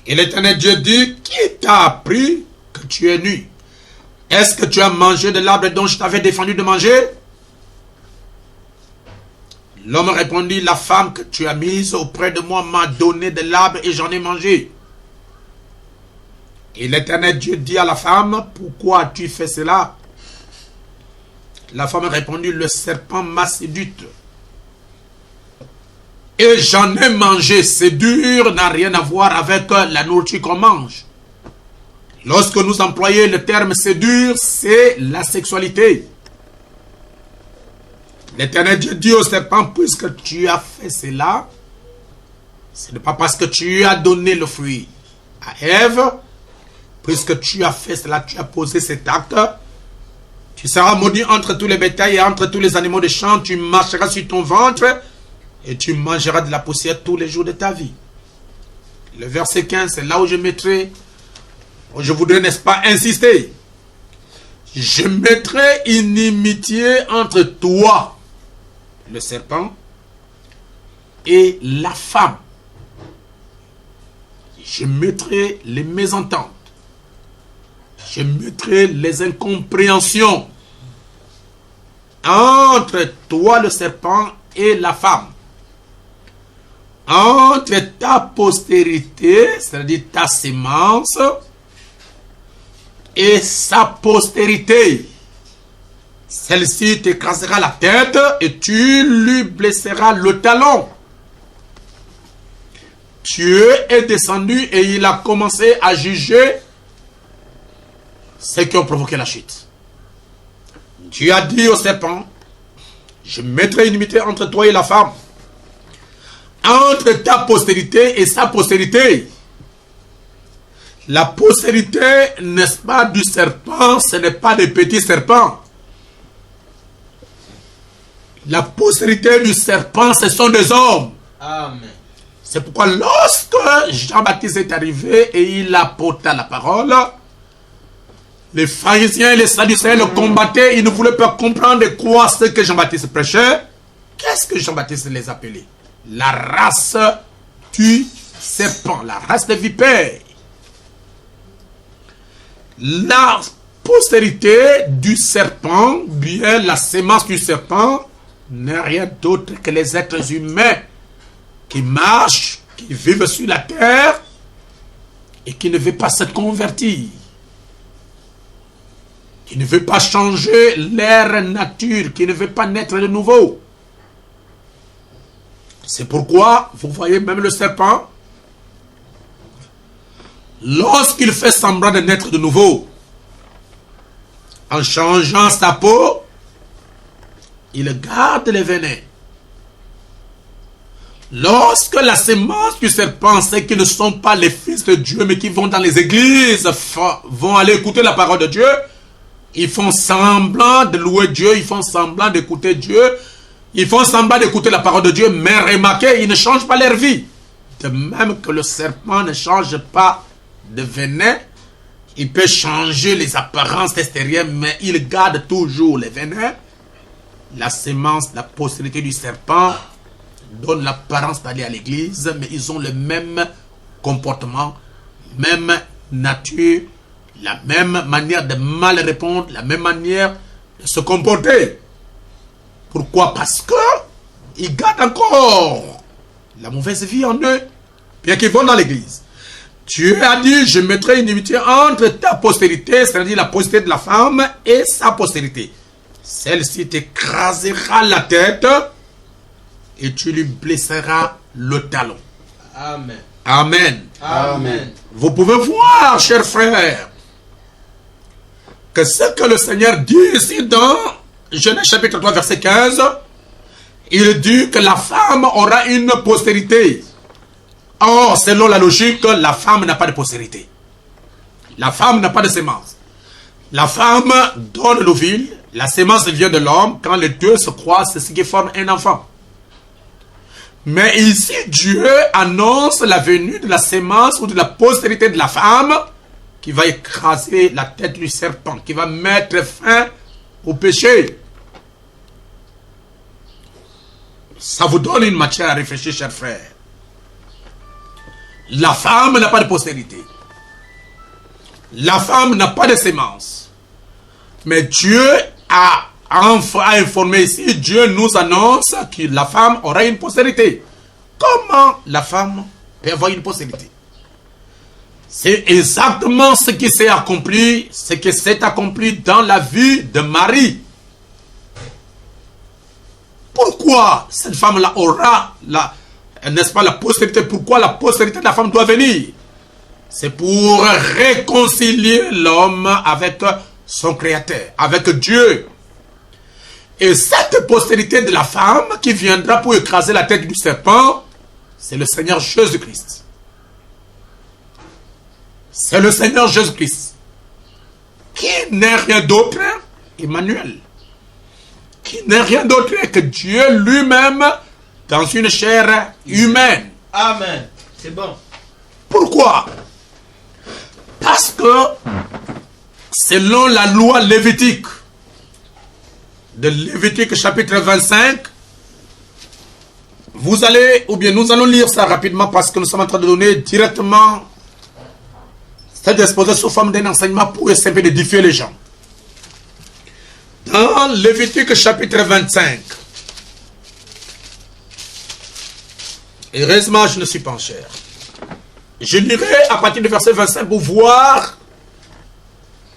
Et l'Éternel Dieu dit: qui t'a appris que tu es nu? Est-ce que tu as mangé de l'arbre dont je t'avais défendu de manger? L'homme répondit: la femme que tu as mise auprès de moi m'a donné de l'arbre et j'en ai mangé. Et l'Éternel Dieu dit à la femme: pourquoi as-tu fait cela? La femme répondit: le serpent m'a séduite et j'en ai mangé. Séduire n'a rien à voir avec la nourriture qu'on mange. Lorsque nous employons le terme séduire, c'est la sexualité. L'Éternel Dieu dit au serpent: puisque tu as fait cela, ce n'est pas parce que tu as donné le fruit à Ève, puisque tu as fait cela, tu as posé cet acte, Tu seras maudit entre tous les bétails et entre tous les animaux des champs. Tu marcheras sur ton ventre et tu mangeras de la poussière tous les jours de ta vie. Le verset 15, c'est là où je mettrai, où je voudrais, n'est-ce pas, insister. Je mettrai inimitié entre toi, le serpent, et la femme. Je mettrai les mésententes. Je mettrai les incompréhensions entre toi, le serpent, et la femme. Entre ta postérité, c'est-à-dire ta sémence, et sa postérité. Celle-ci t'écrasera la tête et tu lui blesseras le talon. Dieu est descendu et il a commencé à juger ceux qui ont provoqué la chute. Dieu a dit au serpent, je mettrai une inimitié entre toi et la femme, entre ta postérité et sa postérité. La postérité, n'est-ce pas, du serpent, ce n'est pas des petits serpents. La postérité du serpent, ce sont des hommes. Amen. C'est pourquoi lorsque Jean-Baptiste est arrivé et il apporta la parole, les pharisiens et les sadducéens le combattaient, ils ne voulaient pas comprendre et croire ce que Jean-Baptiste prêchait. Qu'est-ce que Jean-Baptiste les appelait? La race du serpent, la race des vipères. La postérité du serpent, bien la sémence du serpent, n'est rien d'autre que les êtres humains qui marchent, qui vivent sur la terre et qui ne veulent pas se convertir, qui ne veulent pas changer leur nature, qui ne veulent pas naître de nouveau. C'est pourquoi, vous voyez même le serpent, lorsqu'il fait semblant de naître de nouveau, en changeant sa peau, il garde les venins. Lorsque la sémence du serpent, c'est qu'ils ne sont pas les fils de Dieu, mais qui vont dans les églises, vont aller écouter la parole de Dieu, ils font semblant de louer Dieu, ils font semblant d'écouter Dieu, ils font semblant d'écouter la parole de Dieu, mais remarquez, ils ne changent pas leur vie. De même que le serpent ne change pas de venin, il peut changer les apparences extérieures, mais il garde toujours les venins. La sémence, la postérité du serpent donne l'apparence d'aller à l'église, mais ils ont le même comportement, même nature, la même manière de mal répondre, la même manière de se comporter. Pourquoi? Parce que ils gardent encore la mauvaise vie en eux, bien qu'ils vont dans l'église. Dieu a dit, je mettrai une inimitié entre ta postérité, c'est-à-dire la postérité de la femme, et sa postérité. Celle-ci t'écrasera la tête et tu lui blesseras le talon. Amen. Amen. Amen. Vous pouvez voir, chers frères, que ce que le Seigneur dit ici dans Genèse chapitre 3, verset 15, il dit que la femme aura une postérité. Or, selon la logique, la femme n'a pas de postérité. La femme n'a pas de sémence. La femme donne l'ovule, la sémence vient de l'homme. Quand les deux se croisent, c'est ce qui forme un enfant. Mais ici, Dieu annonce la venue de la sémence ou de la postérité de la femme qui va écraser la tête du serpent, qui va mettre fin au péché. Ça vous donne une matière à réfléchir, chers frères. La femme n'a pas de postérité. La femme n'a pas de sémence. Mais Dieu a informé ici, Dieu nous annonce que la femme aura une postérité. Comment la femme peut avoir une postérité? C'est exactement ce qui s'est accompli, ce qui s'est accompli dans la vie de Marie. Pourquoi cette femme-là aura n'est-ce pas, la postérité? Pourquoi la postérité de la femme doit venir? C'est pour réconcilier l'homme avec son Créateur, avec Dieu. Et cette postérité de la femme qui viendra pour écraser la tête du serpent, c'est le Seigneur Jésus-Christ. C'est le Seigneur Jésus-Christ, qui n'est rien d'autre Emmanuel, qui n'est rien d'autre que Dieu lui-même dans une chair humaine. Amen. C'est bon. Pourquoi? Parce que selon la loi lévitique, de Lévitique chapitre 25, vous allez, ou bien nous allons lire ça rapidement parce que nous sommes en train de donner directement cette exposé sous forme d'un enseignement pour essayer d'édifier les gens. Dans Lévitique chapitre 25, heureusement je ne suis pas en chair. Je lirai à partir du verset 25 pour voir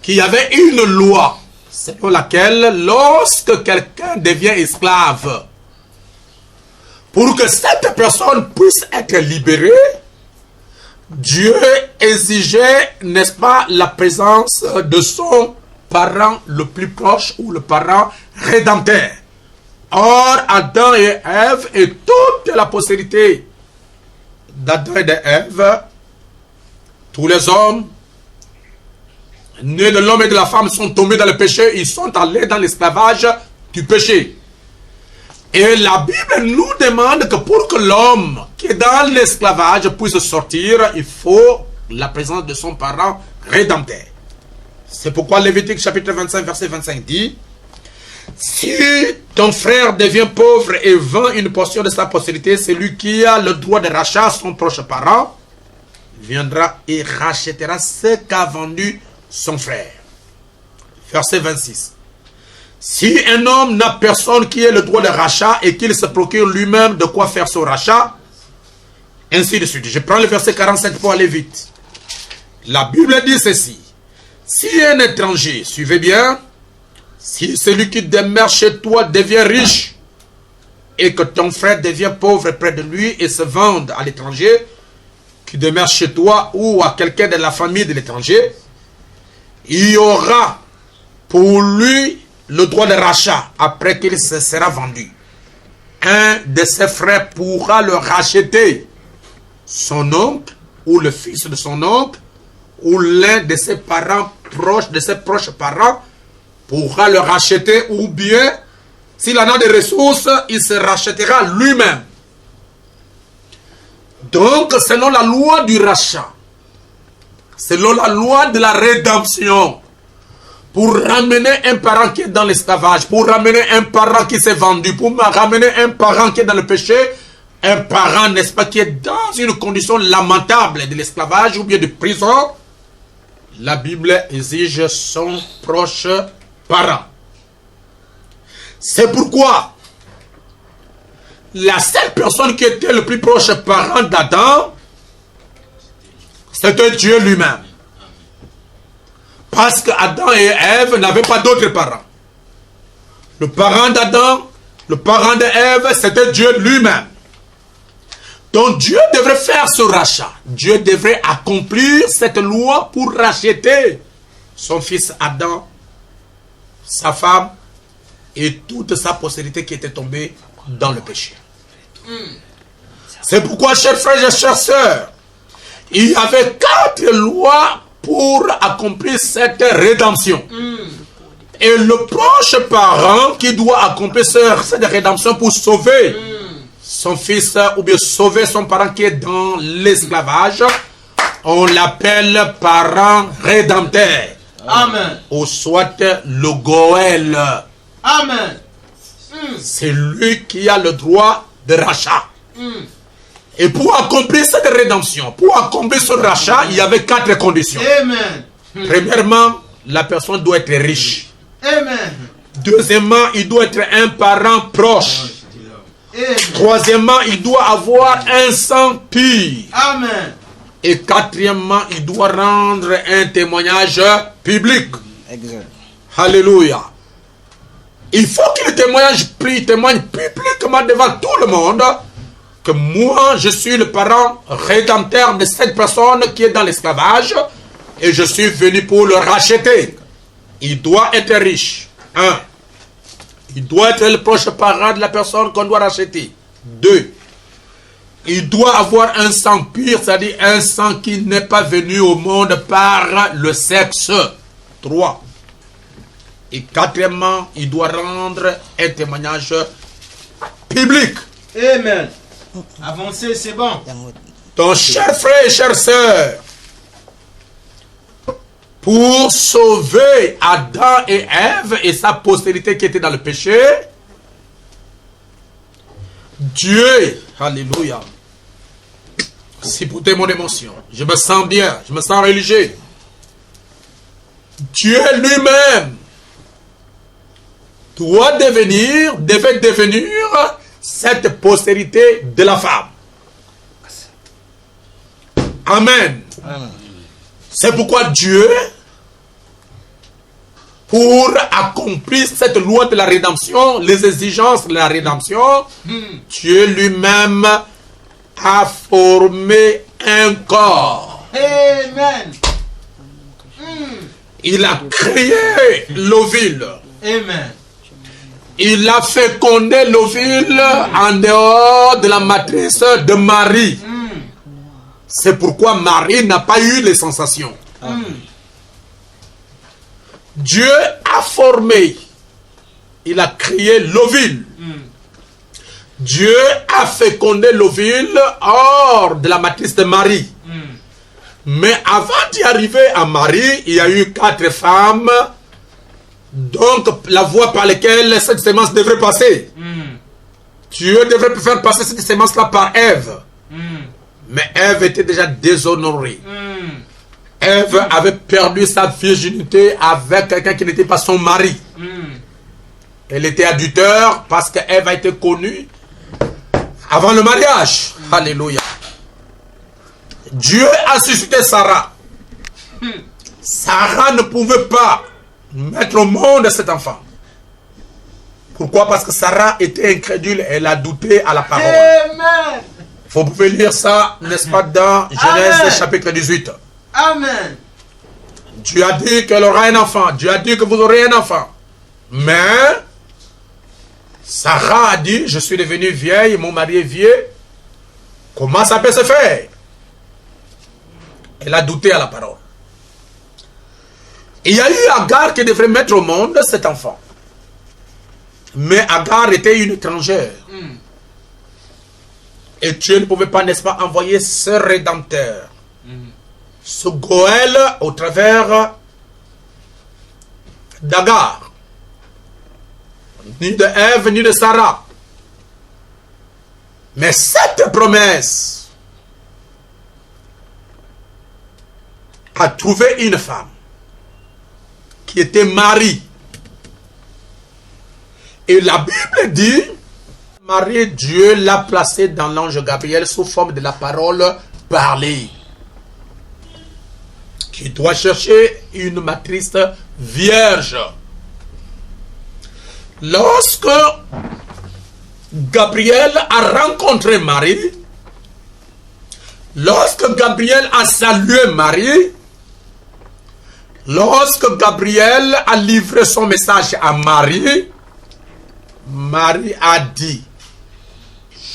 qu'il y avait une loi selon laquelle lorsque quelqu'un devient esclave, pour que cette personne puisse être libérée, Dieu exigeait, n'est-ce pas, la présence de son parent le plus proche ou le parent rédempteur. Or, Adam et Ève et toute la postérité d'Adam et d'Ève, tous les hommes nés de l'homme et de la femme sont tombés dans le péché, ils sont allés dans l'esclavage du péché. Et la Bible nous demande que pour que l'homme qui est dans l'esclavage puisse sortir, il faut la présence de son parent rédempteur. C'est pourquoi Lévitique chapitre 25 verset 25 dit: si ton frère devient pauvre et vend une portion de sa postérité, celui qui a le droit de rachat à son proche parent viendra et rachètera ce qu'a vendu son frère. Verset 26. Si un homme n'a personne qui ait le droit de rachat et qu'il se procure lui-même de quoi faire son rachat, ainsi de suite. Je prends le verset 47 pour aller vite. La Bible dit ceci: si un étranger, suivez bien, si celui qui demeure chez toi devient riche et que ton frère devient pauvre près de lui et se vende à l'étranger qui demeure chez toi ou à quelqu'un de la famille de l'étranger, il y aura pour lui le droit de rachat après qu'il se sera vendu. Un de ses frères pourra le racheter. Son oncle ou le fils de son oncle ou l'un de ses parents proches, de ses proches parents pourra le racheter, ou bien s'il en a des ressources, il se rachètera lui-même. Donc, selon la loi du rachat, selon la loi de la rédemption, pour ramener un parent qui est dans l'esclavage, pour ramener un parent qui s'est vendu, pour ramener un parent qui est dans le péché, un parent, n'est-ce pas, qui est dans une condition lamentable de l'esclavage ou bien de prison, la Bible exige son proche parent. C'est pourquoi la seule personne qui était le plus proche parent d'Adam, c'était Dieu lui-même. Parce que Adam et Ève n'avaient pas d'autres parents. Le parent d'Adam, le parent d'Ève, c'était Dieu lui-même. Donc Dieu devrait faire ce rachat. Dieu devrait accomplir cette loi pour racheter son fils Adam, sa femme et toute sa postérité qui était tombée dans le péché. C'est pourquoi, chers frères et chères sœurs, il y avait 4 lois pour accomplir cette rédemption. Et le proche parent qui doit accomplir cette rédemption pour sauver son fils ou bien sauver son parent qui est dans l'esclavage, on l'appelle parent rédempteur. Amen. Ou soit le Goël. Amen. C'est lui qui a le droit de rachat. Et pour accomplir cette rédemption, pour accomplir ce rachat, il y avait 4 conditions. Amen. Premièrement, la personne doit être riche. Amen. Deuxièmement, il doit être un parent proche. Amen. Troisièmement, il doit avoir un sang pur. Amen. Et quatrièmement, il doit rendre un témoignage public. Exact. Alléluia. Il faut qu'il témoigne publiquement devant tout le monde que moi, je suis le parent rédempteur de cette personne qui est dans l'esclavage et je suis venu pour le racheter. Il doit être riche. 1. Il doit être le proche parent de la personne qu'on doit racheter. 2. Il doit avoir un sang pur, c'est-à-dire un sang qui n'est pas venu au monde par le sexe. 3. Et quatrièmement, il doit rendre un témoignage public. Amen. Avancez, c'est bon. Donc, chers frères et chères sœurs, pour sauver Adam et Ève et sa postérité qui était dans le péché, Dieu, alléluia, c'est pour mon émotion, je me sens bien, je me sens religieux. Dieu lui-même devait devenir cette postérité de la femme. Amen. Amen. C'est pourquoi Dieu, pour accomplir cette loi de la rédemption, les exigences de la rédemption, Dieu lui-même a formé un corps. Amen. Il a créé l'ovule. Amen. Il a fécondé l'ovule en dehors de la matrice de Marie. C'est pourquoi Marie n'a pas eu les sensations. Dieu a formé, il a créé l'ovule. Dieu a fécondé l'ovule hors de la matrice de Marie. Mais avant d'y arriver à Marie, il y a eu 4 femmes. Donc la voie par laquelle cette sémence devrait passer. Dieu devrait faire passer cette sémence-là par Ève. Mais Ève était déjà déshonorée. Ève avait perdu sa virginité avec quelqu'un qui n'était pas son mari. Elle était adultère parce qu'Ève a été connue avant le mariage. Alléluia. Dieu a suscité Sarah. Sarah ne pouvait pas mettre au monde cet enfant. Pourquoi? Parce que Sarah était incrédule. Elle a douté à la parole. Amen. Vous pouvez lire ça, n'est-ce pas, dans Genèse Amen. chapitre 18. Amen. Dieu a dit qu'elle aura un enfant. Dieu a dit que vous aurez un enfant. Mais Sarah a dit, je suis devenue vieille, mon mari est vieux. Comment ça peut se faire? Elle a douté à la parole. Il y a eu Agar qui devrait mettre au monde cet enfant. Mais Agar était une étrangère. Et Dieu ne pouvait pas, n'est-ce pas, envoyer ce rédempteur, ce Goël, au travers d'Agar, ni de Ève, ni de Sarah. Mais cette promesse a trouvé une femme qui était Marie. Et la Bible dit, Marie, Dieu l'a placée dans l'ange Gabriel sous forme de la parole parlée, qui doit chercher une matrice vierge. Lorsque Gabriel a rencontré Marie, lorsque Gabriel a salué Marie, lorsque Gabriel a livré son message à Marie, Marie a dit,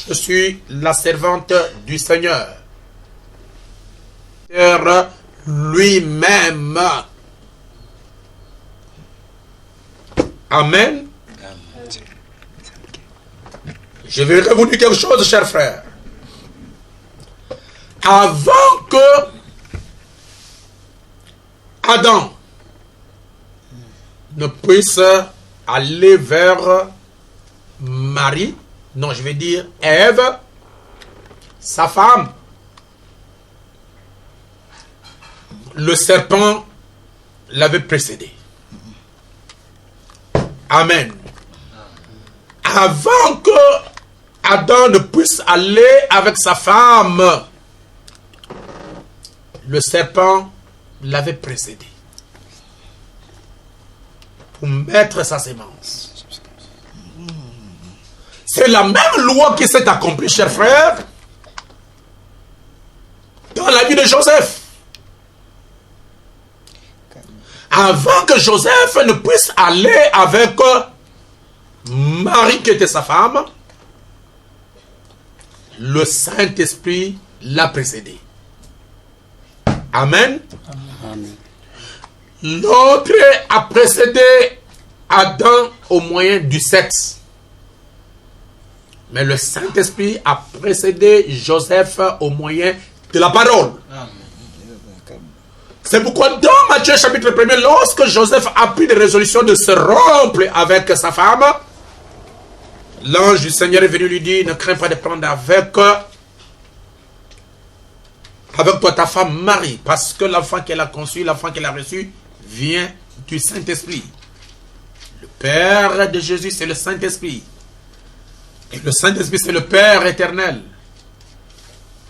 je suis la servante du Seigneur. Lui-même. Amen. Je vais vous dire quelque chose, chers frères. Avant que Adam ne puisse aller vers Marie, non, je vais dire Ève, sa femme, le serpent l'avait précédé. Amen. Avant que Adam ne puisse aller avec sa femme, le serpent l'avait précédé pour mettre sa sémence. C'est la même loi qui s'est accomplie, chers frères, dans la vie de Joseph. Avant que Joseph ne puisse aller avec Marie qui était sa femme, le Saint-Esprit l'a précédé. Amen. Amen. L'autre a précédé Adam au moyen du sexe. Mais le Saint-Esprit a précédé Joseph au moyen de la parole. Amen. C'est pourquoi dans Matthieu chapitre 1er, lorsque Joseph a pris des résolutions de se rompre avec sa femme, l'ange du Seigneur est venu lui dire, ne crains pas de prendre avec toi ta femme Marie, parce que l'enfant qu'elle a conçu, l'enfant qu'elle a reçu, vient du Saint-Esprit. Le Père de Jésus, c'est le Saint-Esprit. Et le Saint-Esprit, c'est le Père éternel.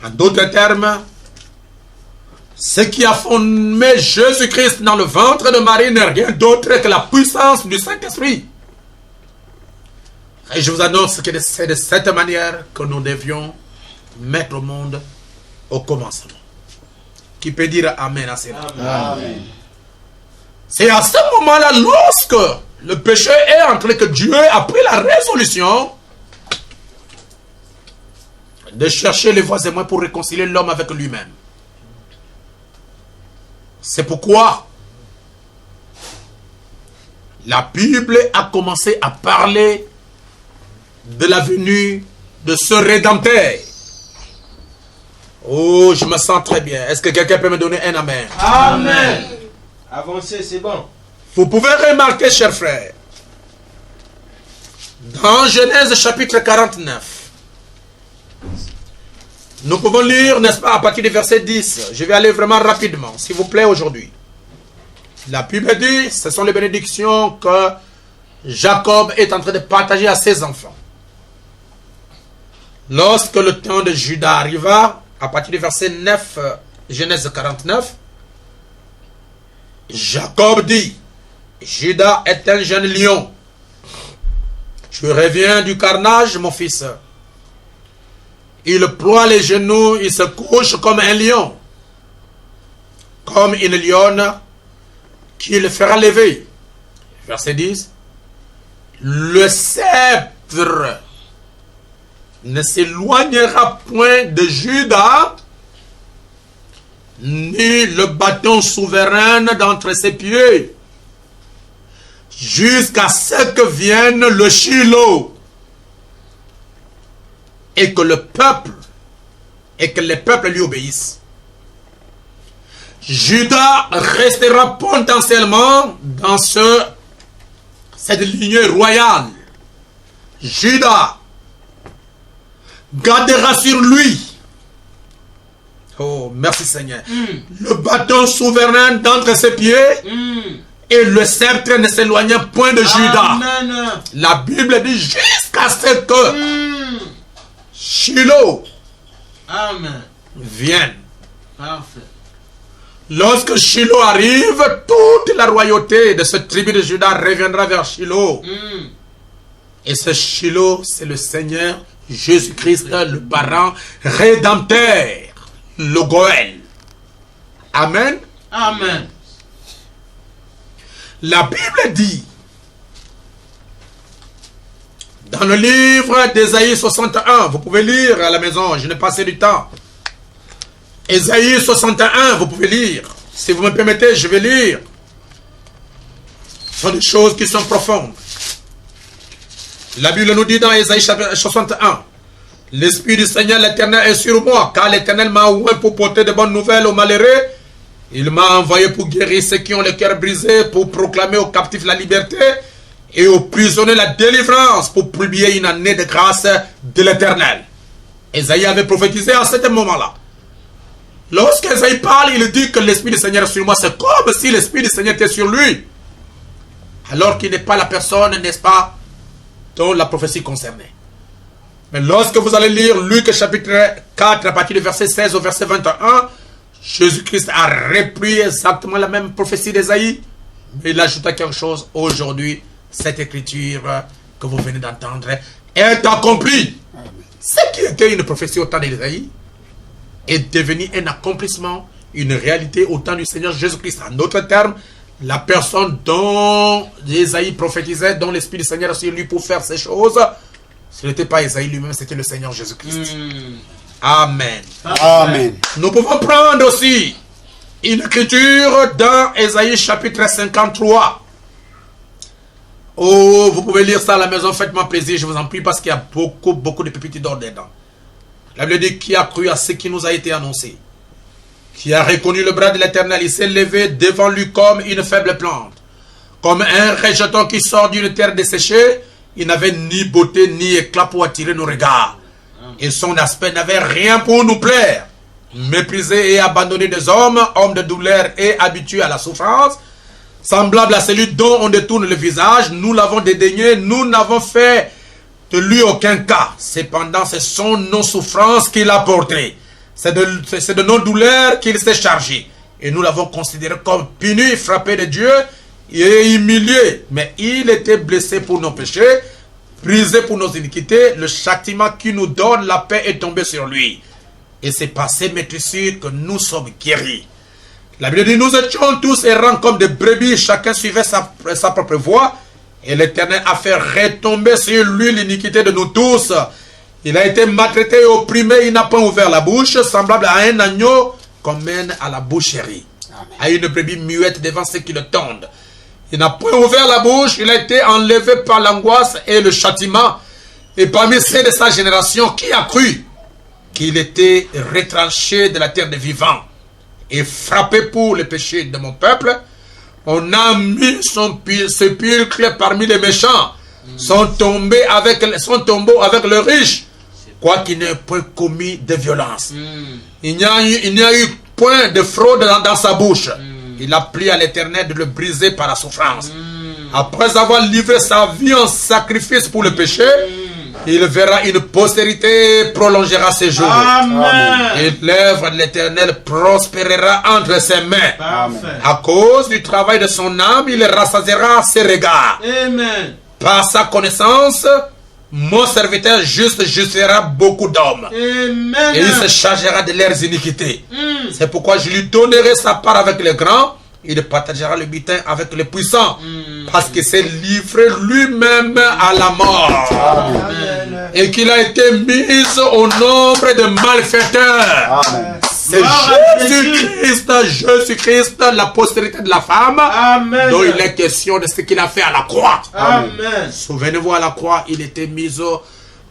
En d'autres termes, ce qui a formé Jésus-Christ dans le ventre de Marie n'est rien d'autre que la puissance du Saint-Esprit. Et je vous annonce que c'est de cette manière que nous devions mettre au monde au commencement. Qui peut dire Amen à cela? Amen. C'est à ce moment-là, lorsque le péché est entré, que Dieu a pris la résolution de chercher les voies et moyens pour réconcilier l'homme avec lui-même. C'est pourquoi la Bible a commencé à parler de la venue de ce Rédempteur. Oh, je me sens très bien. Est-ce que quelqu'un peut me donner un amen? Amen. Avancez, c'est bon. Vous pouvez remarquer, chers frères, dans Genèse chapitre 49, nous pouvons lire, n'est-ce pas, à partir du verset 10. Je vais aller vraiment rapidement, s'il vous plaît, aujourd'hui. La Bible dit, ce sont les bénédictions que Jacob est en train de partager à ses enfants. Lorsque le temps de Judas arriva, à partir du verset 9, Genèse 49, Jacob dit, Judas est un jeune lion. Tu reviens du carnage, mon fils. Il ploie les genoux, il se couche comme un lion, comme une lionne qu'il fera lever. Verset 10. Le sceptre ne s'éloignera point de Judas, ni le bâton souverain d'entre ses pieds, jusqu'à ce que vienne le Shiloh. Et que les peuples lui obéissent. Judas restera potentiellement dans cette lignée royale. Judas gardera sur lui, oh merci Seigneur, le bâton souverain d'entre ses pieds, et le sceptre ne s'éloigna point de Judas. Amen. La Bible dit jusqu'à ce que Shiloh Amen. vienne. Parfait. Lorsque Shiloh arrive, toute la royauté de cette tribu de Judas reviendra vers Shiloh. Et ce Shiloh, c'est le Seigneur Jésus-Christ, le parent rédempteur, le Goël. Amen. Amen. La Bible dit, dans le livre d'Ésaïe 61, vous pouvez lire à la maison, je n'ai pas assez du temps. Ésaïe 61, vous pouvez lire. Si vous me permettez, je vais lire. Ce sont des choses qui sont profondes. La Bible nous dit dans Ésaïe 61, l'Esprit du Seigneur l'Éternel est sur moi, car l'Éternel m'a oint pour porter de bonnes nouvelles aux malheureux. Il m'a envoyé pour guérir ceux qui ont le cœur brisé, pour proclamer aux captifs la liberté et aux prisonniers la délivrance, pour publier une année de grâce de l'Éternel. Ésaïe avait prophétisé à ce moment-là. Lorsqu'Ésaïe parle, il dit que l'Esprit du Seigneur est sur moi. C'est comme si l'Esprit du Seigneur était sur lui, alors qu'il n'est pas la personne, n'est-ce pas, dont la prophétie concernait. Mais lorsque vous allez lire Luc chapitre 4, à partir du verset 16 au verset 21, Jésus-Christ a repris exactement la même prophétie d'Ésaïe, mais il ajouta quelque chose. Aujourd'hui, cette écriture que vous venez d'entendre est accomplie. Ce qui était une prophétie au temps d'Ésaïe est devenu un accomplissement, une réalité au temps du Seigneur Jésus-Christ. En d'autres termes, la personne dont Ésaïe prophétisait, dont l'Esprit du Seigneur est sur lui pour faire ces choses, ce n'était pas Ésaïe lui-même, c'était le Seigneur Jésus-Christ. Amen. Amen. Nous pouvons prendre aussi une écriture dans Ésaïe chapitre 53. Oh, vous pouvez lire ça à la maison, faites-moi plaisir, je vous en prie, parce qu'il y a beaucoup de pépites d'or dedans. La Bible dit qui a cru à ce qui nous a été annoncé, qui a reconnu le bras de l'Éternel, il s'est levé devant lui comme une faible plante, comme un rejeton qui sort d'une terre desséchée. Il n'avait ni beauté ni éclat pour attirer nos regards, et son aspect n'avait rien pour nous plaire. Méprisé et abandonné des hommes, homme de douleur et habitué à la souffrance, semblable à celui dont on détourne le visage, nous l'avons dédaigné, nous n'avons fait de lui aucun cas. Cependant, ce sont nos souffrances qu'il a portées. C'est de nos douleurs qu'il s'est chargé. Et nous l'avons considéré comme puni, frappé de Dieu et humilié. Mais il était blessé pour nos péchés, brisé pour nos iniquités. Le châtiment qui nous donne la paix est tombé sur lui. Et c'est par ces maîtrisures que nous sommes guéris. La Bible dit, nous étions tous errants comme des brebis, chacun suivait sa propre voie, et l'Éternel a fait retomber sur lui l'iniquité de nous tous. Il a été maltraité et opprimé, il n'a pas ouvert la bouche, semblable à un agneau qu'on mène à la boucherie, à une brebis muette devant ceux qui le tendent. Il n'a pas ouvert la bouche, il a été enlevé par l'angoisse et le châtiment, et parmi ceux de sa génération, qui a cru qu'il était retranché de la terre des vivants et frappé pour les péchés de mon peuple? On a mis son sépulcre parmi les méchants, son tombeau avec le riche, quoiqu'il n'ait point commis de violence. Il n'y a eu point de fraude dans sa bouche. Il a pris à l'Éternel de le briser par la souffrance. Après avoir livré sa vie en sacrifice pour le péché, il verra une postérité, prolongera ses jours. Amen. Et l'œuvre de l'Éternel prospérera entre ses mains. Parfait. À cause du travail de son âme, il rassasiera ses regards. Amen. Par sa connaissance, mon serviteur juste justifiera beaucoup d'hommes. Amen. Et il se chargera de leurs iniquités. C'est pourquoi je lui donnerai sa part avec les grands. Il partagera le butin avec les puissants. Parce qu'il s'est livré lui-même à la mort. Amen. Et qu'il a été mis au nombre de malfaiteurs. Amen. C'est Jésus-Christ, la postérité de la femme, Amen. dont il est question de ce qu'il a fait à la croix. Amen. Souvenez-vous, à la croix, il était mis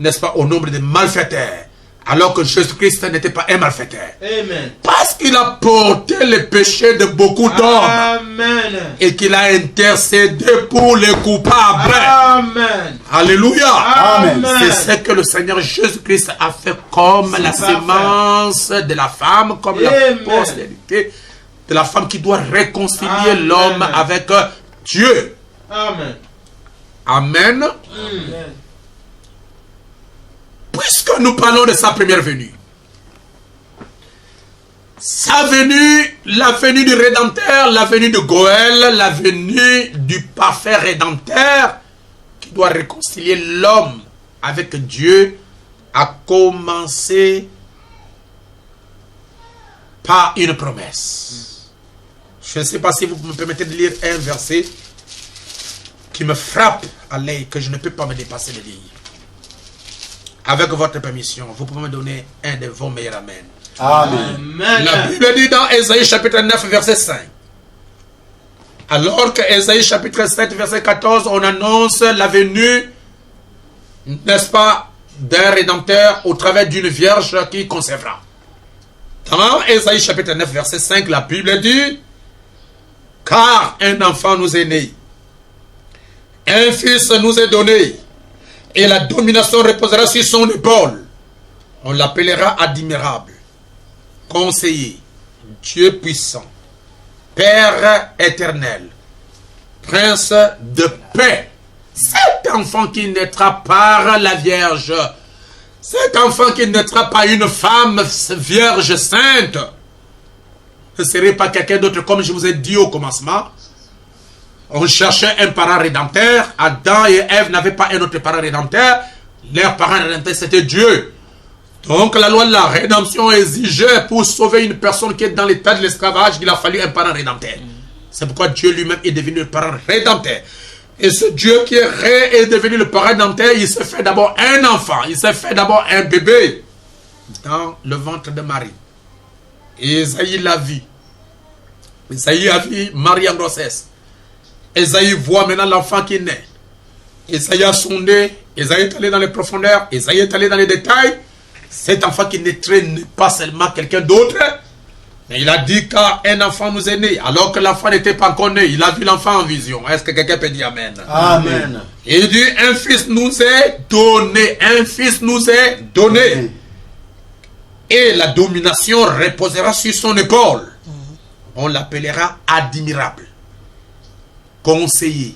n'est-ce pas, au nombre de malfaiteurs, alors que Jésus-Christ n'était pas un malfaiteur. Amen. Parce qu'il a porté les péchés de beaucoup d'hommes Amen. et qu'il a intercédé pour les coupables. Amen. Alléluia. Amen. C'est ce que le Seigneur Jésus-Christ a fait comme la sémence de la femme, comme la Amen. postérité de la femme qui doit réconcilier Amen. l'homme avec Dieu. Amen. Amen. Amen. Puisque nous parlons de sa première venue, sa venue, la venue du Rédempteur, la venue de Goël, la venue du parfait Rédempteur qui doit réconcilier l'homme avec Dieu, a commencé par une promesse. Je ne sais pas si vous me permettez de lire un verset qui me frappe à l'œil, que je ne peux pas me dépasser de lire. Avec votre permission, vous pouvez me donner un de vos meilleurs amen. Amen. Amen. La Bible dit dans Ésaïe chapitre 9 verset 5. Alors que Ésaïe chapitre 7 verset 14, on annonce la venue, n'est-ce pas, d'un Rédempteur au travers d'une vierge qui concevra. Dans Ésaïe chapitre 9 verset 5, la Bible dit: car un enfant nous est né, un fils nous est donné, et la domination reposera sur son épaule. On l'appellera admirable, conseiller, Dieu puissant, Père éternel, Prince de paix. Cet enfant qui naîtra par la Vierge, cet enfant qui naîtra par une femme vierge sainte, ne serait pas quelqu'un d'autre, comme je vous ai dit au commencement. On cherchait un parent rédempteur. Adam et Ève n'avaient pas un autre parent rédempteur. Leur parent rédempteur, c'était Dieu. Donc la loi de la rédemption exigeait, pour sauver une personne qui est dans l'état de l'esclavage, qu'il a fallu un parent rédempteur. C'est pourquoi Dieu lui-même est devenu le parent rédempteur. Et ce Dieu qui est devenu le parent rédempteur, il s'est fait d'abord un enfant. Il s'est fait d'abord un bébé dans le ventre de Marie. Et Esaïe l'a vu. Esaïe a vu Marie en grossesse. Esaïe voit maintenant l'enfant qui naît. Isaïe a sondé, Isaïe est allé dans les profondeurs, Isaïe est allé dans les détails. Cet enfant qui naîtrait n'est pas seulement quelqu'un d'autre, mais il a dit qu'un enfant nous est né, alors que l'enfant n'était pas encore né. Il a vu l'enfant en vision. Est-ce que quelqu'un peut dire Amen? Amen. Il dit, un fils nous est donné, un fils nous est donné. Et la domination reposera sur son épaule. On l'appellera admirable, conseiller,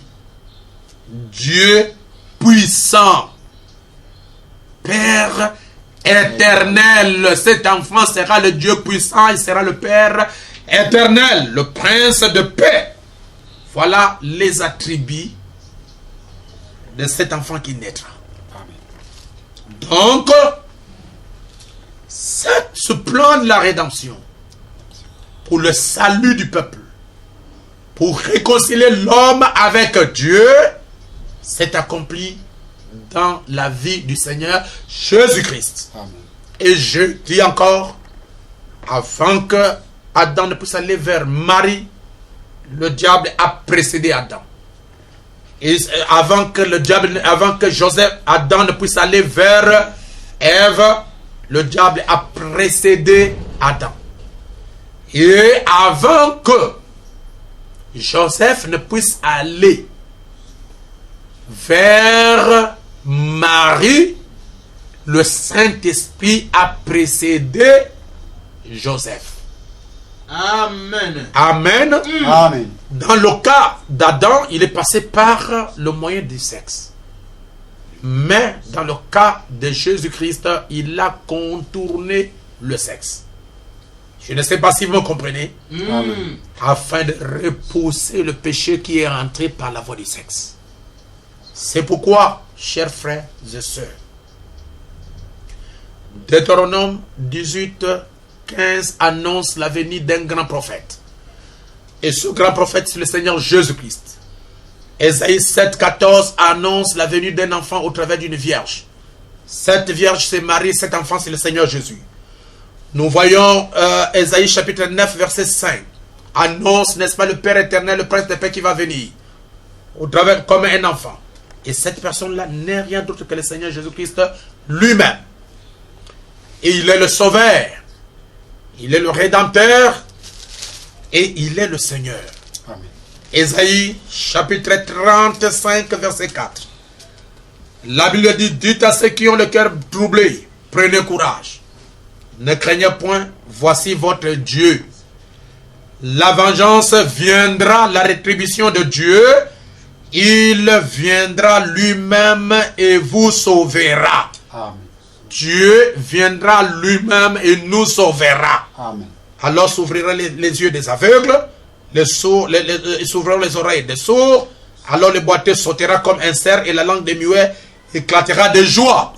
Dieu puissant, Père éternel. Cet enfant sera le Dieu puissant, il sera le Père éternel, le prince de paix. Voilà les attributs de cet enfant qui naîtra. Donc, ce plan de la rédemption, pour le salut du peuple, pour réconcilier l'homme avec Dieu, s'est accompli dans la vie du Seigneur Jésus-Christ. Et je dis encore, avant que Adam ne puisse aller vers Marie, le diable a précédé Adam. Et avant que Adam ne puisse aller vers Ève, le diable a précédé Adam. Et avant que Joseph ne puisse aller vers Marie, le Saint-Esprit a précédé Joseph. Amen. Amen. Amen. Dans le cas d'Adam, il est passé par le moyen du sexe. Mais dans le cas de Jésus-Christ, il a contourné le sexe. Je ne sais pas si vous me comprenez. Amen. Afin de repousser le péché qui est rentré par la voie du sexe. C'est pourquoi, chers frères et sœurs, Deutéronome 18, 15 annonce la venue d'un grand prophète. Et ce grand prophète, c'est le Seigneur Jésus-Christ. Ésaïe 7, 14 annonce la venue d'un enfant au travers d'une vierge. Cette vierge, c'est Marie, cet enfant, c'est le Seigneur Jésus. Nous voyons Ésaïe chapitre 9, verset 5. Annonce, n'est-ce pas, le Père éternel, le Prince de paix qui va venir. Au travers, comme un enfant. Et cette personne-là n'est rien d'autre que le Seigneur Jésus-Christ lui-même. Et il est le Sauveur. Il est le Rédempteur. Et il est le Seigneur. Amen. Ésaïe chapitre 35, verset 4. La Bible dit, dites à ceux qui ont le cœur troublé, prenez courage. Ne craignez point, voici votre Dieu. La vengeance viendra, la rétribution de Dieu. Il viendra lui-même et vous sauvera. Amen. Dieu viendra lui-même et nous sauvera. Amen. Alors s'ouvrira les yeux des aveugles, les sourds, s'ouvriront les oreilles des sourds. Alors le boiteux sautera comme un cerf et la langue des muets éclatera de joie.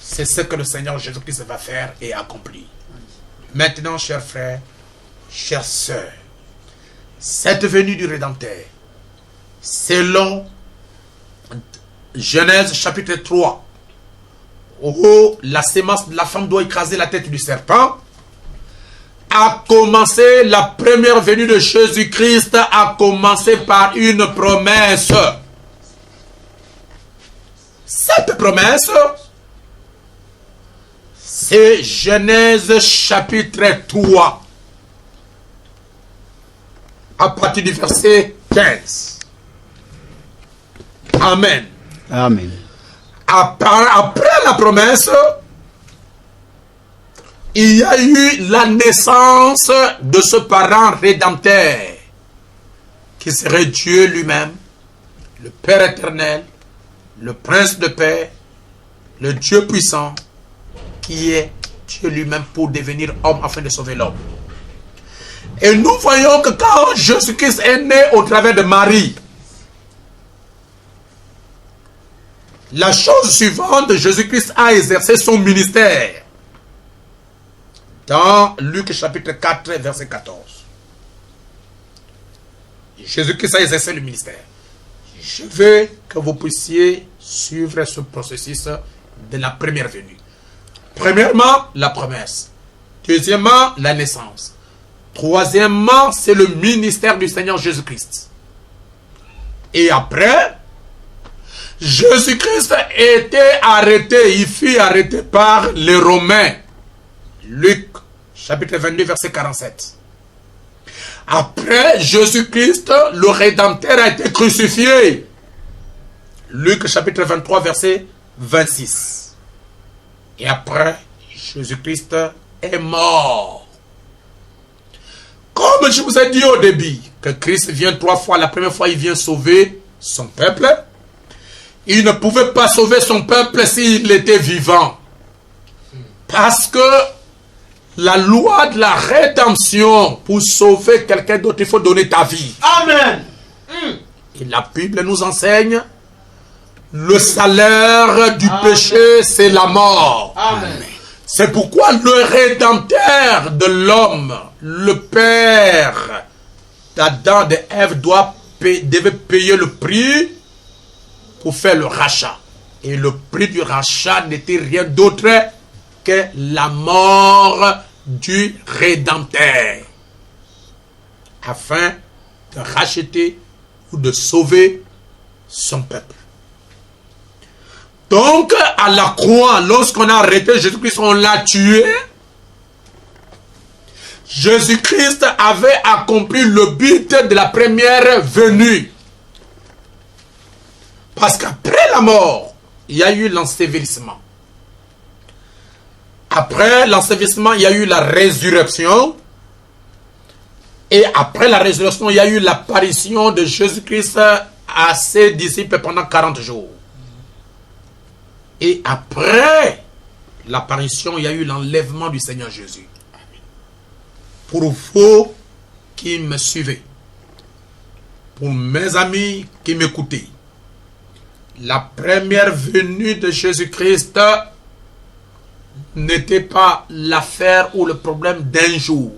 C'est ce que le Seigneur Jésus-Christ va faire et accomplir. Maintenant, chers frères, chères sœurs, cette venue du Rédempteur, selon Genèse chapitre 3, où la sémence de la femme doit écraser la tête du serpent, a commencé, la première venue de Jésus-Christ a commencé par une promesse. Cette promesse, c'est Genèse chapitre 3, à partir du verset 15. Amen. Amen. Après la promesse, il y a eu la naissance de ce parent rédempteur, qui serait Dieu lui-même, le Père éternel, le Prince de paix, le Dieu puissant, qui est Dieu lui-même pour devenir homme afin de sauver l'homme. Et nous voyons que quand Jésus-Christ est né au travers de Marie, la chose suivante, Jésus-Christ a exercé son ministère. Dans Luc chapitre 4, verset 14. Jésus-Christ a exercé le ministère. Je veux que vous puissiez suivre ce processus de la première venue. Premièrement, la promesse. Deuxièmement, la naissance. Troisièmement, c'est le ministère du Seigneur Jésus-Christ. Et après, Jésus-Christ était arrêté, il fut arrêté par les Romains. Luc, chapitre 22, verset 47. Après Jésus-Christ, le Rédempteur a été crucifié. Luc, chapitre 23, verset 26. Et après, Jésus-Christ est mort. Comme je vous ai dit au début, que Christ vient 3 fois. La première fois, il vient sauver son peuple. Il ne pouvait pas sauver son peuple s'il était vivant. Parce que la loi de la rédemption, pour sauver quelqu'un d'autre, il faut donner ta vie. Amen. Et la Bible nous enseigne, le salaire du péché, c'est la mort. Amen. C'est pourquoi le Rédempteur de l'homme, le Père d'Adam et d'Ève, devait payer le prix pour faire le rachat. Et le prix du rachat n'était rien d'autre que la mort du Rédempteur, afin de racheter ou de sauver son peuple. Donc, à la croix, lorsqu'on a arrêté Jésus-Christ, on l'a tué. Jésus-Christ avait accompli le but de la première venue. Parce qu'après la mort, il y a eu l'ensevelissement. Après l'ensevelissement, il y a eu la résurrection. Et après la résurrection, il y a eu l'apparition de Jésus-Christ à ses disciples pendant 40 jours. Et après l'apparition, il y a eu l'enlèvement du Seigneur Jésus. Pour vous qui me suivez, pour mes amis qui m'écoutaient, la première venue de Jésus-Christ n'était pas l'affaire ou le problème d'un jour.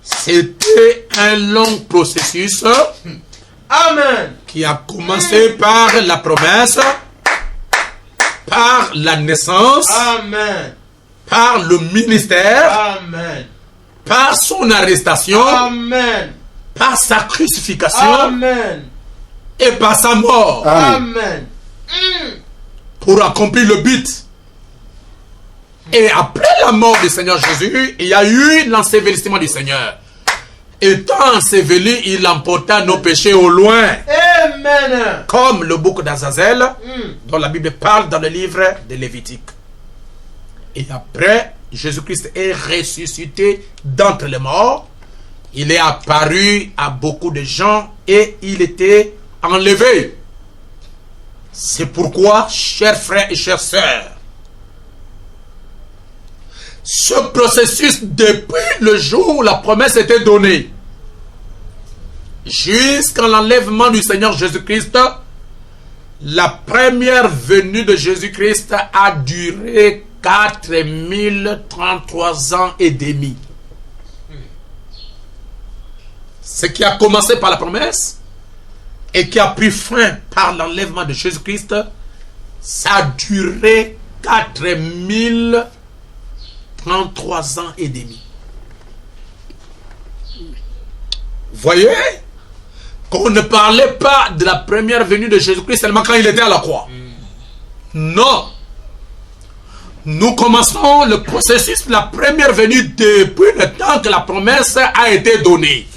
C'était un long processus. Amen. Qui a commencé par la promesse, par la naissance, Amen. par le ministère, Amen. par son arrestation, Amen. par sa crucifixion Amen. et par sa mort. Amen. Pour accomplir le but. Et après la mort du Seigneur Jésus, il y a eu l'ensevelissement du Seigneur. Étant enseveli, il emporta nos péchés au loin. Amen. Comme le bouc d'Azazel, dont la Bible parle dans le livre de Lévitique. Et après, Jésus-Christ est ressuscité d'entre les morts. Il est apparu à beaucoup de gens et il était enlevé. C'est pourquoi, chers frères et chères sœurs, ce processus, depuis le jour où la promesse était donnée, jusqu'à l'enlèvement du Seigneur Jésus-Christ, la première venue de Jésus-Christ a duré 4033 ans et demi. Ce qui a commencé par la promesse et qui a pris fin par l'enlèvement de Jésus-Christ, ça a duré 4033 ans et demi. Voyez qu'on ne parlait pas de la première venue de Jésus-Christ seulement quand il était à la croix. Non. Nous commençons le processus de la première venue depuis le temps que la promesse a été donnée.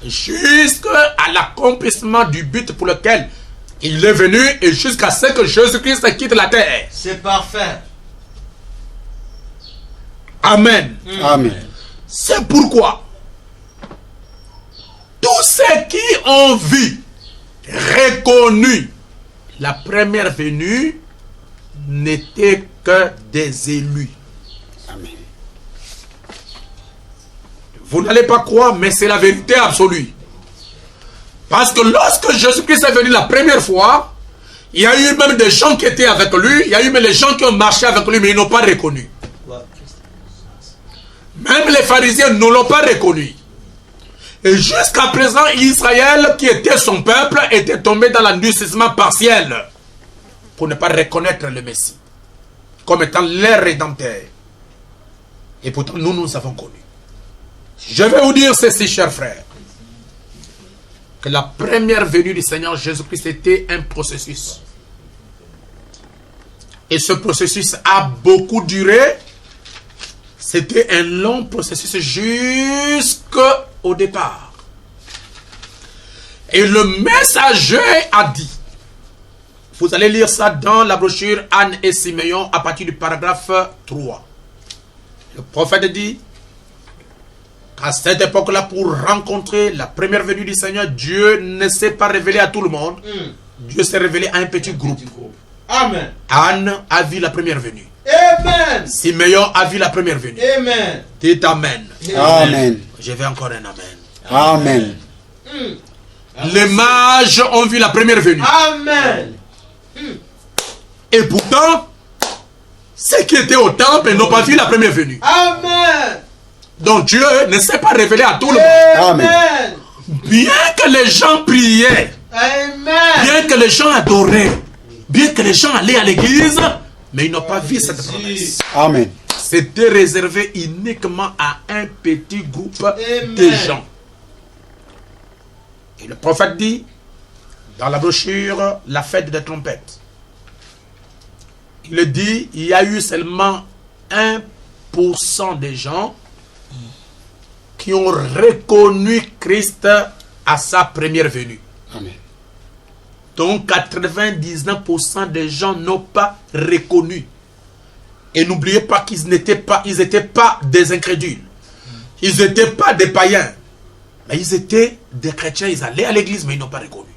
Jusqu'à l'accomplissement du but pour lequel il est venu et jusqu'à ce que Jésus-Christ quitte la terre. C'est parfait. Amen. Amen. C'est pourquoi tous ceux qui ont vu, reconnu la première venue n'étaient que des élus. Amen. Vous n'allez pas croire, mais c'est la vérité absolue. Parce que lorsque Jésus-Christ est venu la première fois, il y a eu même des gens qui étaient avec lui, il y a eu même les gens qui ont marché avec lui, mais ils n'ont pas reconnu. Même les pharisiens ne l'ont pas reconnu. Et jusqu'à présent, Israël, qui était son peuple, était tombé dans l'endurcissement partiel pour ne pas reconnaître le Messie comme étant leur rédempteur. Et pourtant, nous avons connu. Je vais vous dire ceci, chers frères, que la première venue du Seigneur Jésus-Christ était un processus. Et ce processus a beaucoup duré. C'était un long processus jusqu'au départ. Et le messager a dit, vous allez lire ça dans la brochure Anne et Siméon à partir du paragraphe 3. Le prophète dit qu'à cette époque-là, pour rencontrer la première venue du Seigneur, Dieu ne s'est pas révélé à tout le monde. Dieu s'est révélé à un petit groupe. Amen. Anne a vu la première venue. Amen. Siméon a vu la première venue. Amen. Dites Amen. Amen. Je vais encore un Amen. Amen. Les mages ont vu la première venue. Amen. Et pourtant, ceux qui étaient au temple n'ont pas vu la première venue. Amen. Donc Dieu ne s'est pas révélé à tout le monde. Amen. Bien que les gens priaient, Amen. bien que les gens adoraient, bien que les gens allaient à l'église, mais ils n'ont pas vu cette promesse. Amen. C'était réservé uniquement à un petit groupe de gens. Et le prophète dit, dans la brochure, la fête des trompettes, il dit, il y a eu seulement 1% des gens qui ont reconnu Christ à sa première venue. Amen. Donc 99% des gens n'ont pas reconnu. Et n'oubliez pas qu'ils n'étaient pas, ils n'étaient pas des incrédules. Ils n'étaient pas des païens. Mais ils étaient des chrétiens, ils allaient à l'église, mais ils n'ont pas reconnu.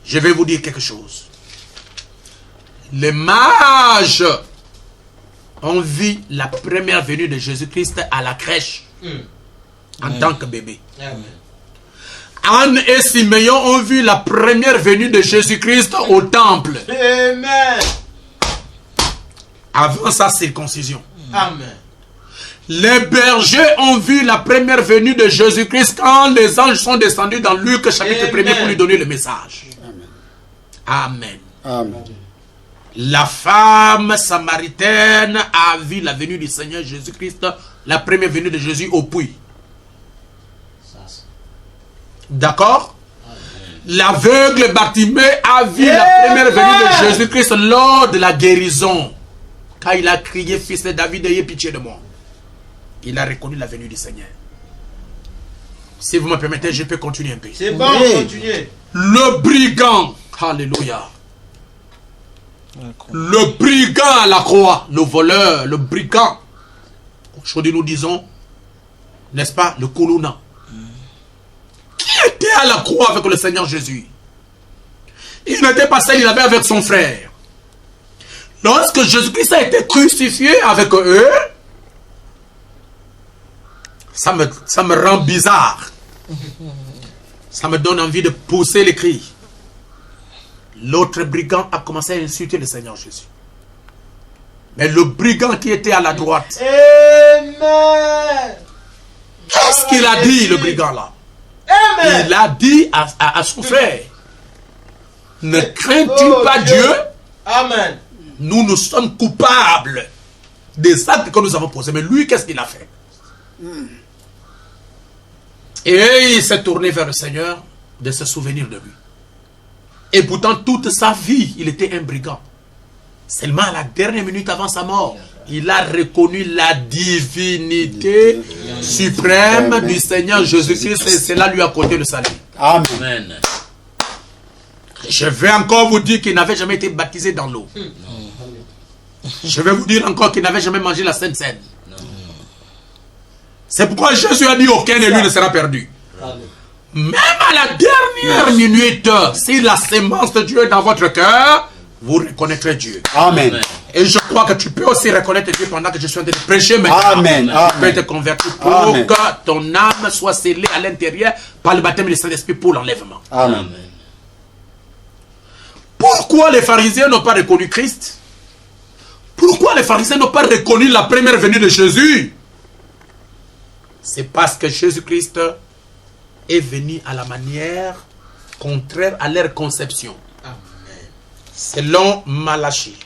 Je vais vous dire quelque chose. Les mages ont vu la première venue de Jésus-Christ à la crèche en tant que bébé. Amen. Anne et Siméon ont vu la première venue de Jésus-Christ au temple Amen. avant sa circoncision. Amen. Les bergers ont vu la première venue de Jésus-Christ quand les anges sont descendus dans Luc chapitre 1er pour lui donner le message. Amen. Amen. La femme samaritaine a vu la venue du Seigneur Jésus-Christ, la première venue de Jésus au puits. D'accord? L'aveugle Bartimée a vu la première venue de Jésus-Christ lors de la guérison. Quand il a crié, fils de David, ayez pitié de moi. Il a reconnu la venue du Seigneur. Si vous me permettez, je peux continuer un peu. C'est bon, continuez. Le brigand, alléluia. Le brigand à la croix, le voleur, le brigand. Aujourd'hui nous disons, n'est-ce pas, le Koulouna. Qui était à la croix avec le Seigneur Jésus? Il n'était pas seul, il avait avec son frère. Lorsque Jésus-Christ a été crucifié avec eux, ça me rend bizarre. Ça me donne envie de pousser les cris. L'autre brigand a commencé à insulter le Seigneur Jésus. Mais le brigand qui était à la droite, Amen. qu'est-ce qu'il a dit, le brigand là? Amen. Il a dit à son frère, ne crains-tu pas Dieu? Amen. Nous sommes coupables des actes que nous avons posés. Mais lui, qu'est-ce qu'il a fait? Et il s'est tourné vers le Seigneur de se souvenir de lui. Et pourtant, toute sa vie, il était un brigand. Seulement à la dernière minute avant sa mort, il a reconnu la divinité suprême du Seigneur Jésus-Christ et cela lui a coûté le salut. Amen. Je vais encore vous dire qu'il n'avait jamais été baptisé dans l'eau. Je vais vous dire encore qu'il n'avait jamais mangé la Sainte Seine. C'est pourquoi Jésus a dit aucun de lui ne sera perdu. Même à la dernière minute, si la sémence de Dieu est dans votre cœur, vous reconnaîtrez Dieu. Amen. Et je crois que tu peux aussi reconnaître Dieu pendant que je suis en train de prêcher maintenant. Amen. Tu peux être converti pour Amen. que ton âme soit scellée à l'intérieur par le baptême du Saint-Esprit pour l'enlèvement. Amen. Pourquoi les pharisiens n'ont pas reconnu Christ? Pourquoi les pharisiens n'ont pas reconnu la première venue de Jésus? C'est parce que Jésus-Christ est venu à la manière contraire à leur conception. Selon Malachie.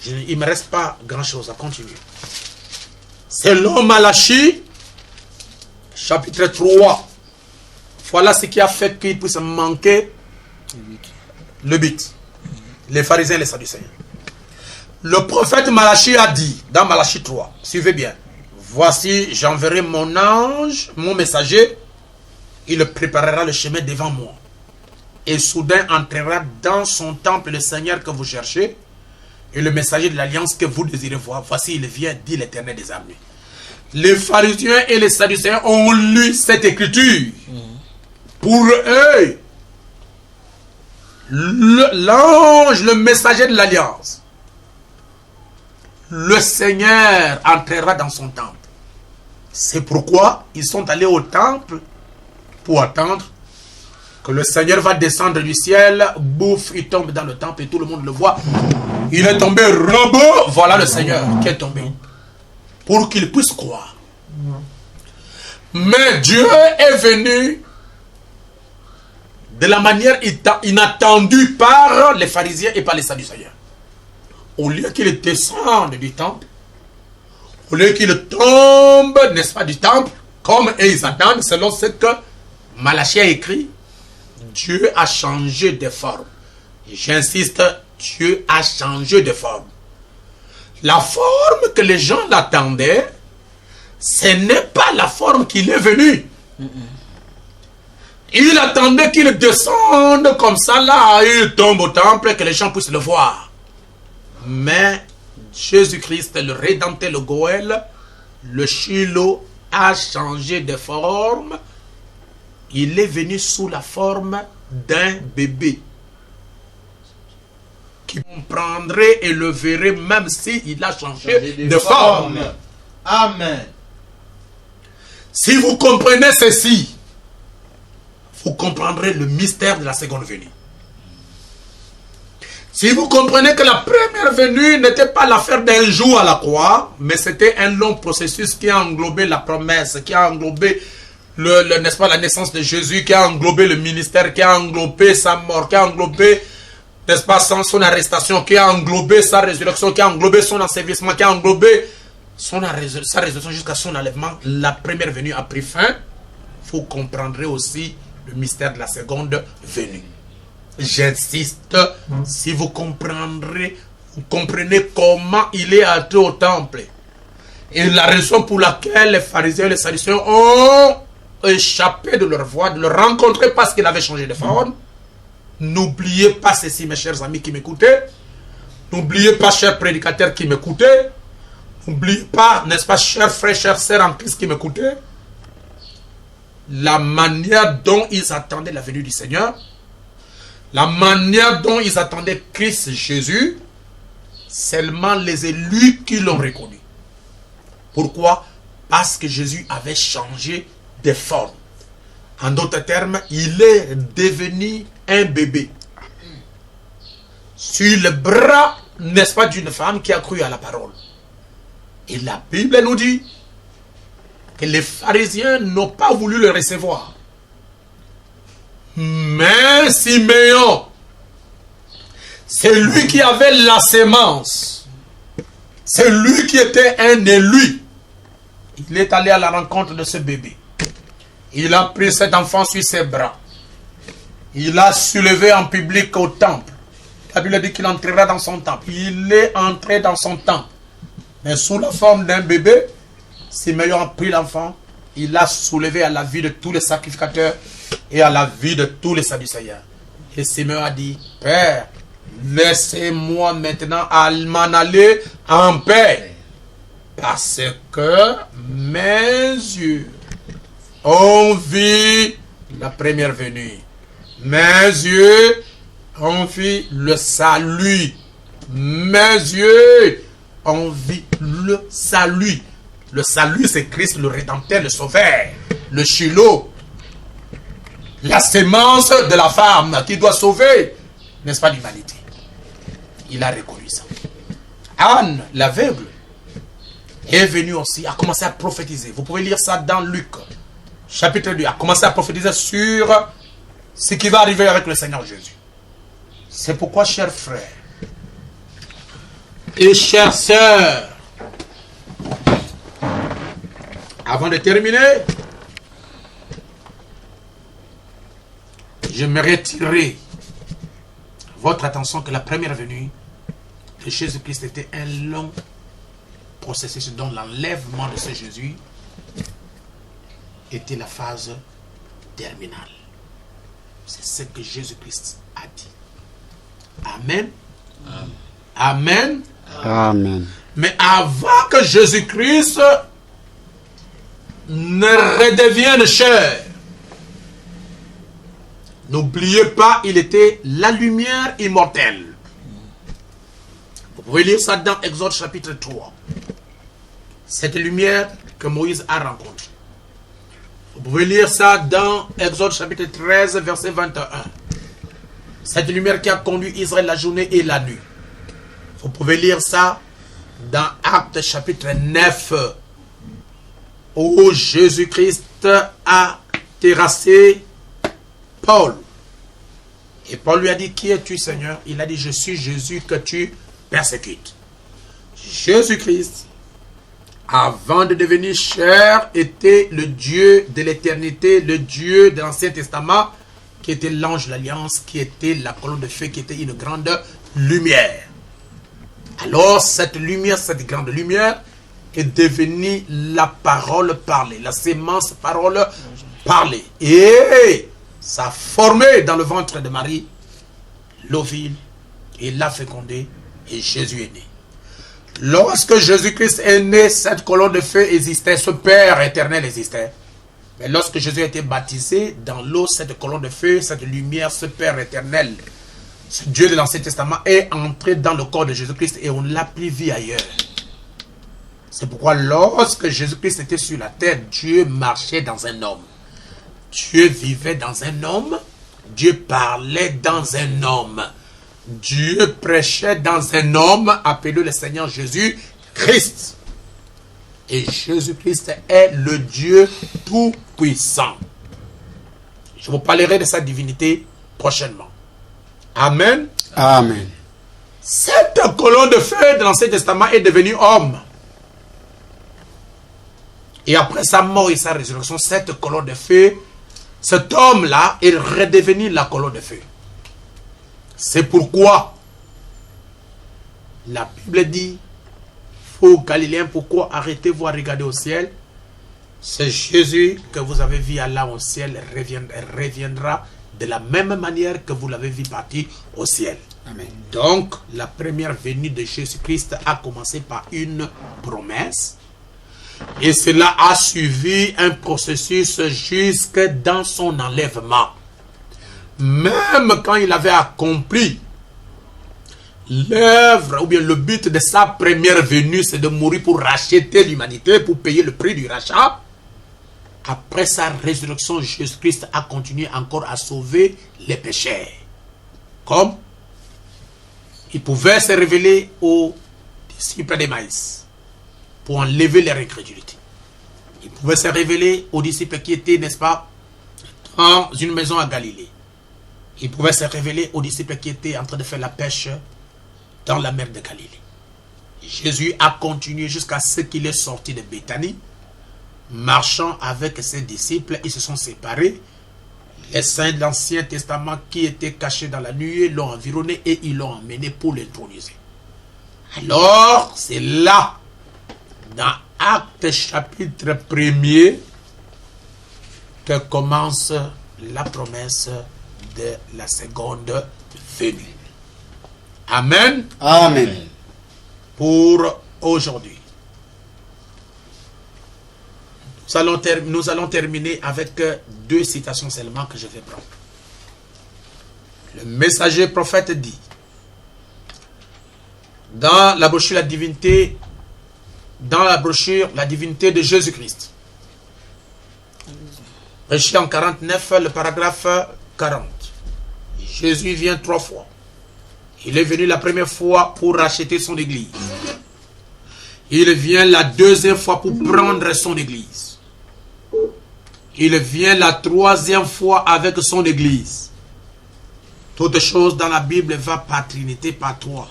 Il ne me reste pas grand-chose à continuer. Selon Malachie, chapitre 3. Voilà ce qui a fait qu'il puisse manquer le but. Les pharisiens et les sadducéens. Le prophète Malachie a dit, dans Malachie 3, suivez bien, voici, j'enverrai mon ange, mon messager, il préparera le chemin devant moi. Et soudain entrera dans son temple le Seigneur que vous cherchez, et le messager de l'alliance que vous désirez voir. Voici, il vient, dit l'Éternel des armées. Les pharisiens et les sadducéens ont lu cette écriture. Pour eux, l'ange, le messager de l'alliance, le Seigneur entrera dans son temple. C'est pourquoi ils sont allés au temple pour attendre que le Seigneur va descendre du ciel, bouffe, il tombe dans le temple et tout le monde le voit. Il est tombé robot, voilà le Seigneur qui est tombé. Pour qu'ils puissent croire. Mais Dieu est venu de la manière inattendue par les pharisiens et par les sadducéens. Au lieu qu'il descende du temple, au lieu qu'il tombe, n'est-ce pas, du temple, comme ils attendent, selon ce que Malachie a écrit, Dieu a changé de forme. J'insiste, Dieu a changé de forme. La forme que les gens l'attendaient, ce n'est pas la forme qu'il est venu. Il attendait qu'il descende comme ça, là, il tombe au temple et que les gens puissent le voir. Mais Jésus-Christ, le Rédempteur, le Goël, le Shiloh, a changé de forme. Il est venu sous la forme d'un bébé. Qui comprendrait et le verrait même s'il a changé de forme. Amen. Si vous comprenez ceci, vous comprendrez le mystère de la seconde venue. Si vous comprenez que la première venue n'était pas l'affaire d'un jour à la croix, mais c'était un long processus qui a englobé la promesse, qui a englobé n'est-ce pas, la naissance de Jésus, qui a englobé le ministère, qui a englobé sa mort, qui a englobé, n'est-ce pas, son arrestation, qui a englobé sa résurrection, qui a englobé son ensevelissement, qui a englobé sa résurrection jusqu'à son enlèvement. La première venue a pris fin. Vous comprendrez aussi le mystère de la seconde venue. J'insiste, si vous comprenez comment il est entré au temple et la raison pour laquelle les pharisiens et les sadducéens ont échappé de leur voie, de le rencontrer parce qu'il avait changé de forme. N'oubliez pas ceci, mes chers amis qui m'écoutez. N'oubliez pas, chers prédicateurs qui m'écoutez. N'oubliez pas, n'est-ce pas, chers frères, chères sœurs en Christ qui m'écoutez. La manière dont ils attendaient la venue du Seigneur, la manière dont ils attendaient Christ Jésus, seulement les élus qui l'ont reconnu. Pourquoi? Parce que Jésus avait changé de forme. En d'autres termes, il est devenu un bébé. Sur le bras, n'est-ce pas, d'une femme qui a cru à la parole. Et la Bible nous dit que les pharisiens n'ont pas voulu le recevoir. Mais Siméon, c'est lui qui avait la semence. C'est lui qui était un élu. Il est allé à la rencontre de ce bébé. Il a pris cet enfant sur ses bras. Il l'a soulevé en public au temple. La Bible dit qu'il entrera dans son temple. Il est entré dans son temple. Mais sous la forme d'un bébé, Siméon a pris l'enfant. Il l'a soulevé à la vue de tous les sacrificateurs et à la vue de tous les sadducéens. Et Siméon a dit, Père, laissez-moi maintenant m'en aller en paix. Parce que mes yeux ont vu la première venue. Mes yeux ont vu le salut. Mes yeux ont vu le salut. Le salut, c'est Christ, le Rédempteur, le Sauveur, le Shiloh. La sémence de la femme qui doit sauver, n'est-ce pas, l'humanité. Il a reconnu ça. Anne, l'aveugle, est venue aussi, a commencé à prophétiser. Vous pouvez lire ça dans Luc, chapitre 2. A commencé à prophétiser sur ce qui va arriver avec le Seigneur Jésus. C'est pourquoi, chers frères et chères sœurs, avant de terminer, J'aimerais tirer votre attention que la première venue de Jésus-Christ était un long processus dont l'enlèvement de ce Jésus était la phase terminale. C'est ce que Jésus-Christ a dit. Amen. Amen. Amen. Mais avant que Jésus-Christ ne redevienne chair, n'oubliez pas, il était la lumière immortelle. Vous pouvez lire ça dans Exode chapitre 3. Cette lumière que Moïse a rencontrée. Vous pouvez lire ça dans Exode chapitre 13, verset 21. Cette lumière qui a conduit Israël la journée et la nuit. Vous pouvez lire ça dans Actes chapitre 9, où Jésus-Christ a terrassé Paul. Et Paul lui a dit, qui es-tu, Seigneur? Il a dit, je suis Jésus que tu persécutes. Jésus-Christ, avant de devenir chair, était le Dieu de l'éternité, le Dieu de l'Ancien Testament, qui était l'ange de l'Alliance, qui était la colonne de feu, qui était une grande lumière. Alors, cette lumière, cette grande lumière, est devenue la parole parlée, la sémence parole parlée. Et ça a formé dans le ventre de Marie l'ovule, et l'a fécondé, et Jésus est né. Lorsque Jésus-Christ est né, cette colonne de feu existait, ce Père éternel existait. Mais lorsque Jésus a été baptisé dans l'eau, cette colonne de feu, cette lumière, ce Père éternel, ce Dieu de l'Ancien Testament est entré dans le corps de Jésus-Christ et on l'a pris vie ailleurs. C'est pourquoi lorsque Jésus-Christ était sur la terre, Dieu marchait dans un homme. Dieu vivait dans un homme. Dieu parlait dans un homme. Dieu prêchait dans un homme appelé le Seigneur Jésus-Christ. Et Jésus-Christ est le Dieu tout-puissant. Je vous parlerai de sa divinité prochainement. Amen. Amen. Cette colonne de feu de l'Ancien Testament est devenue homme. Et après sa mort et sa résurrection, cette colonne de feu, cet homme-là est redevenu la colonne de feu. C'est pourquoi la Bible dit, ô Galiléens, pourquoi arrêtez-vous à regarder au ciel? C'est Jésus que vous avez vu là au ciel reviendra de la même manière que vous l'avez vu partir au ciel. Amen. Donc, la première venue de Jésus-Christ a commencé par une promesse. Et cela a suivi un processus jusque dans son enlèvement. Même quand il avait accompli l'œuvre ou bien le but de sa première venue, c'est de mourir pour racheter l'humanité, pour payer le prix du rachat. Après sa résurrection, Jésus-Christ a continué encore à sauver les pécheurs. Comme il pouvait se révéler aux disciples d'Emmaüs pour enlever leur incrédulité. Il pouvait se révéler aux disciples qui étaient, n'est-ce pas, dans une maison à Galilée. Il pouvait se révéler aux disciples qui étaient en train de faire la pêche dans la mer de Galilée. Jésus a continué jusqu'à ce qu'il est sorti de Béthanie. Marchant avec ses disciples, ils se sont séparés. Les saints de l'Ancien Testament qui étaient cachés dans la nuée l'ont environné et ils l'ont emmené pour l'introniser. Alors, c'est là, dans Actes chapitre 1er, que commence la promesse de la seconde venue. Amen. Amen. Pour aujourd'hui. Nous allons terminer avec deux citations seulement que je vais prendre. Le messager prophète dit, dans la brochure La Divinité, de Jésus-Christ, prêché en 49, le paragraphe 40. Jésus vient 3 fois. Il est venu la première fois pour racheter son église. Il vient la deuxième fois pour prendre son église. Il vient la troisième fois avec son église. Toutes choses dans la Bible va par Trinité, par 3.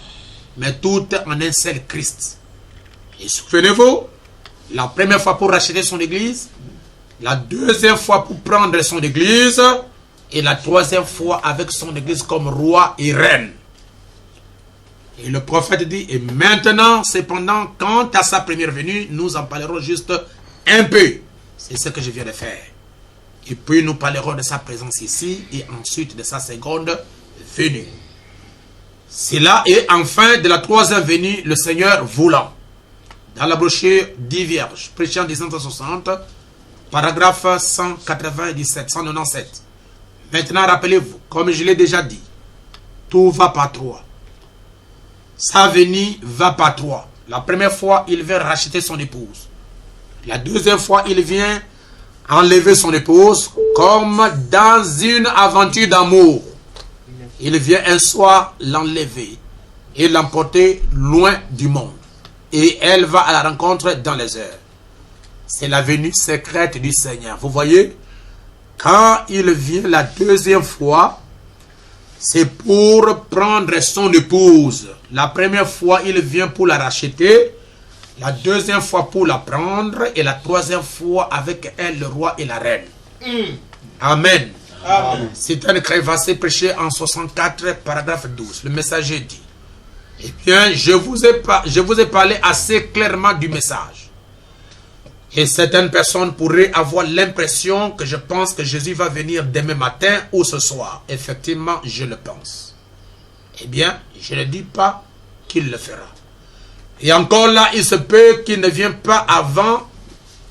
Mais toutes en un seul Christ. Et souvenez-vous, la première fois pour racheter son église, la deuxième fois pour prendre son église, et la troisième fois avec son église comme roi et reine. Et le prophète dit, et maintenant, cependant, quant à sa première venue, nous en parlerons juste un peu. C'est ce que je viens de faire. Et puis nous parlerons de sa présence ici et ensuite de sa seconde venue. C'est là et enfin de la troisième venue, le Seigneur voulant. Dans la brochure 10 Vierges, prêché en 1960, paragraphe 197. Maintenant, rappelez-vous, comme je l'ai déjà dit, tout va par trois. Sa venue va par trois. La première fois, il vient racheter son épouse. La deuxième fois, il vient enlever son épouse comme dans une aventure d'amour. Il vient un soir l'enlever et l'emporter loin du monde. Et elle va à la rencontre dans les airs. C'est la venue secrète du Seigneur. Vous voyez, quand il vient la deuxième fois, c'est pour prendre son épouse. La première fois, il vient pour la racheter. La deuxième fois pour la prendre. Et la troisième fois avec elle, le roi et la reine. Amen. Amen. C'est un crévassé prêché en 64, paragraphe 12. Le messager dit, eh bien, je vous ai parlé assez clairement du message. Et certaines personnes pourraient avoir l'impression que je pense que Jésus va venir demain matin ou ce soir. Effectivement, je le pense. Eh bien, je ne dis pas qu'il le fera. Et encore là, il se peut qu'il ne vienne pas avant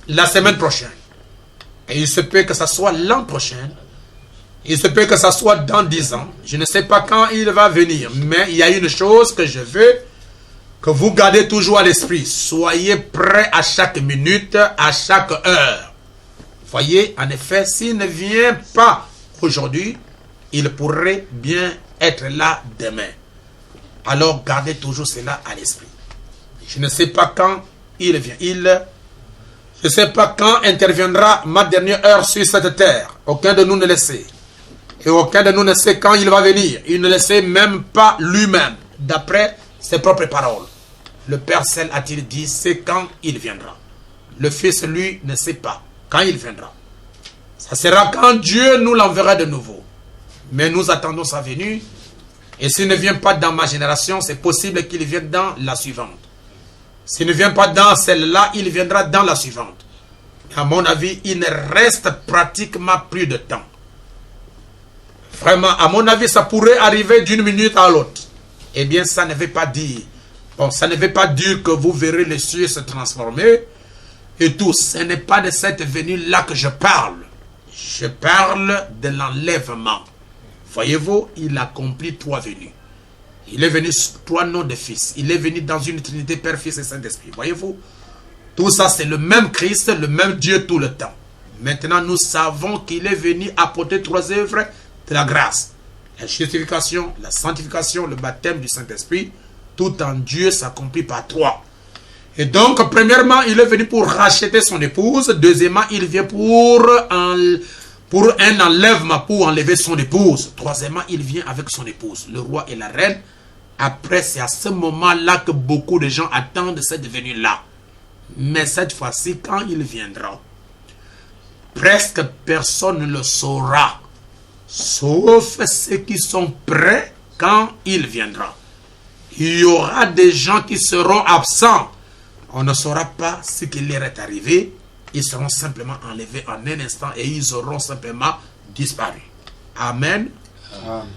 la semaine prochaine. Et il se peut que ça soit l'an prochain. Il se peut que ça soit dans 10 ans. Je ne sais pas quand il va venir. Mais il y a une chose que je veux que vous gardez toujours à l'esprit. Soyez prêts à chaque minute, à chaque heure. Voyez, en effet, s'il ne vient pas aujourd'hui, il pourrait bien être là demain. Alors gardez toujours cela à l'esprit. Je ne sais pas quand il vient. Je ne sais pas quand interviendra ma dernière heure sur cette terre. Aucun de nous ne le sait. Et aucun de nous ne sait quand il va venir. Il ne le sait même pas lui-même, d'après ses propres paroles. Le Père Celle a-t-il dit, c'est quand il viendra. Le Fils, lui, ne sait pas quand il viendra. Ça sera quand Dieu nous l'enverra de nouveau. Mais nous attendons sa venue. Et s'il ne vient pas dans ma génération, c'est possible qu'il vienne dans la suivante. S'il ne vient pas dans celle-là, il viendra dans la suivante. À mon avis, il ne reste pratiquement plus de temps. Vraiment, à mon avis, ça pourrait arriver d'une minute à l'autre. Eh bien, ça ne veut pas dire. Bon, ça ne veut pas dire que vous verrez les cieux se transformer et tout. Ce n'est pas de cette venue-là que je parle. Je parle de l'enlèvement. Voyez-vous, il accomplit 3 venues. Il est venu sous 3 noms de fils. Il est venu dans une trinité Père, Fils et Saint-Esprit. Voyez-vous, tout ça c'est le même Christ, le même Dieu tout le temps. Maintenant, nous savons qu'il est venu apporter 3 œuvres de la grâce. La justification, la sanctification, le baptême du Saint-Esprit. Tout en Dieu s'accomplit par 3. Et donc, premièrement, il est venu pour racheter son épouse. Deuxièmement, il vient pour un enlèvement, pour enlever son épouse. Troisièmement, il vient avec son épouse, le roi et la reine. Après, c'est à ce moment-là que beaucoup de gens attendent cette venue-là. Mais cette fois-ci, quand il viendra, presque personne ne le saura. Sauf ceux qui sont prêts quand il viendra. Il y aura des gens qui seront absents. On ne saura pas ce qui leur est arrivé. Ils seront simplement enlevés en un instant et ils auront simplement disparu. Amen. Amen.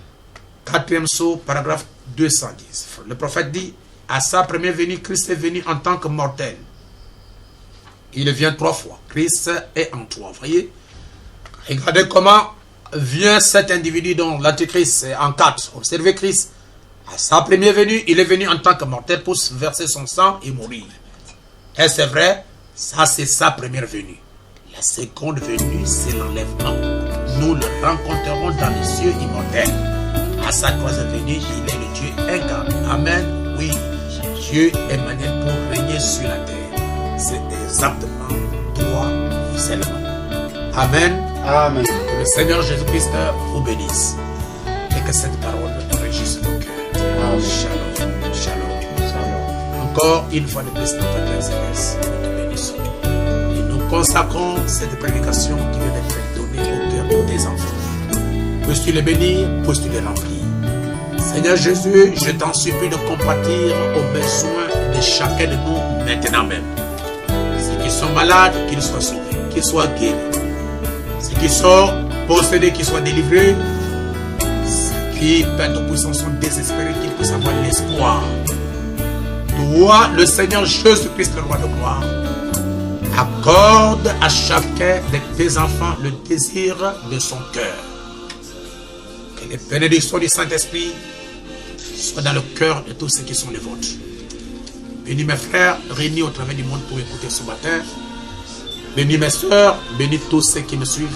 4e sceau, paragraphe 210. Le prophète dit, à sa première venue, Christ est venu en tant que mortel. Il vient 3 fois. Christ est en 3. Voyez? Regardez comment vient cet individu dont l'antichrist est en 4. Observez Christ. À sa première venue, il est venu en tant que mortel pour verser son sang et mourir. Et c'est vrai, ça c'est sa première venue. La seconde venue, c'est l'enlèvement. Nous le rencontrerons dans les cieux immortels. À sa troisième venue, il est le Dieu incarné. Amen. Oui, Dieu est mané pour régner sur la terre. C'est exactement 3 seulement. Amen. Amen. Que le Seigneur Jésus-Christ vous bénisse. Et que cette parole enrichisse nos cœurs. Shalom. Shalom. Shalom. Encore une fois de plus, notre Père Céleste, nous te bénissons. Et nous consacrons cette prédication qui vient d'être donnée au cœur de tes enfants. Puisses-tu les bénir, puisses-tu les remplir. Seigneur Jésus, je t'en supplie de compatir aux besoins de chacun de nous maintenant même. Ceux qui sont malades, qu'ils soient sauvés, qu'ils soient guéris. Ceux qui sont possédés, qu'ils soient délivrés. Ceux qui, Père Tout-Puissant, sont désespérés, qu'ils puissent avoir l'espoir. Toi, le Seigneur Jésus-Christ, le roi de gloire, accorde à chacun de tes enfants le désir de son cœur. Que les bénédictions du Saint-Esprit soient dans le cœur de tous ceux qui sont les vôtres. Bénis mes frères réunis au travers du monde pour écouter ce matin. Bénis mes soeurs, bénis tous ceux qui me suivent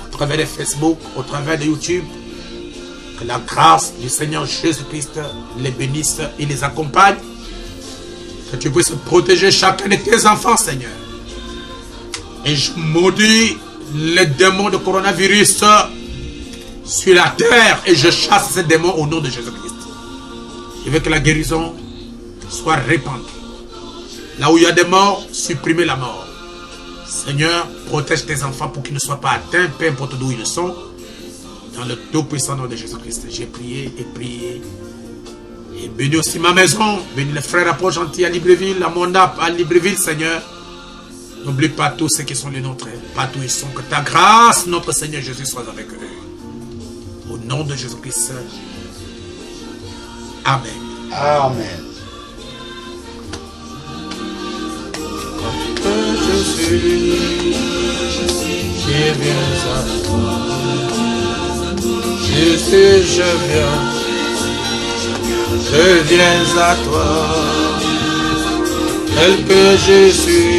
au travers de Facebook, au travers de YouTube. Que la grâce du Seigneur Jésus-Christ les bénisse et les accompagne. Que tu puisses protéger chacun de tes enfants, Seigneur. Et je maudis les démons de coronavirus sur la terre et je chasse ces démons au nom de Jésus-Christ. Je veux que la guérison soit répandue. Là où il y a des morts, supprimez la mort. Seigneur, protège tes enfants pour qu'ils ne soient pas atteints, peu importe d'où ils sont. Dans le tout-puissant nom de Jésus-Christ, j'ai prié et prié. Et bénis aussi ma maison, bénis les frères apôtres gentils à Libreville, à Monap, à Libreville, Seigneur. N'oublie pas tous ceux qui sont les nôtres, partout ils sont. Que ta grâce, notre Seigneur Jésus, soit avec eux. Au nom de Jésus-Christ. Amen. Amen. Je viens à toi. Jésus, je viens à toi. Tel que je suis.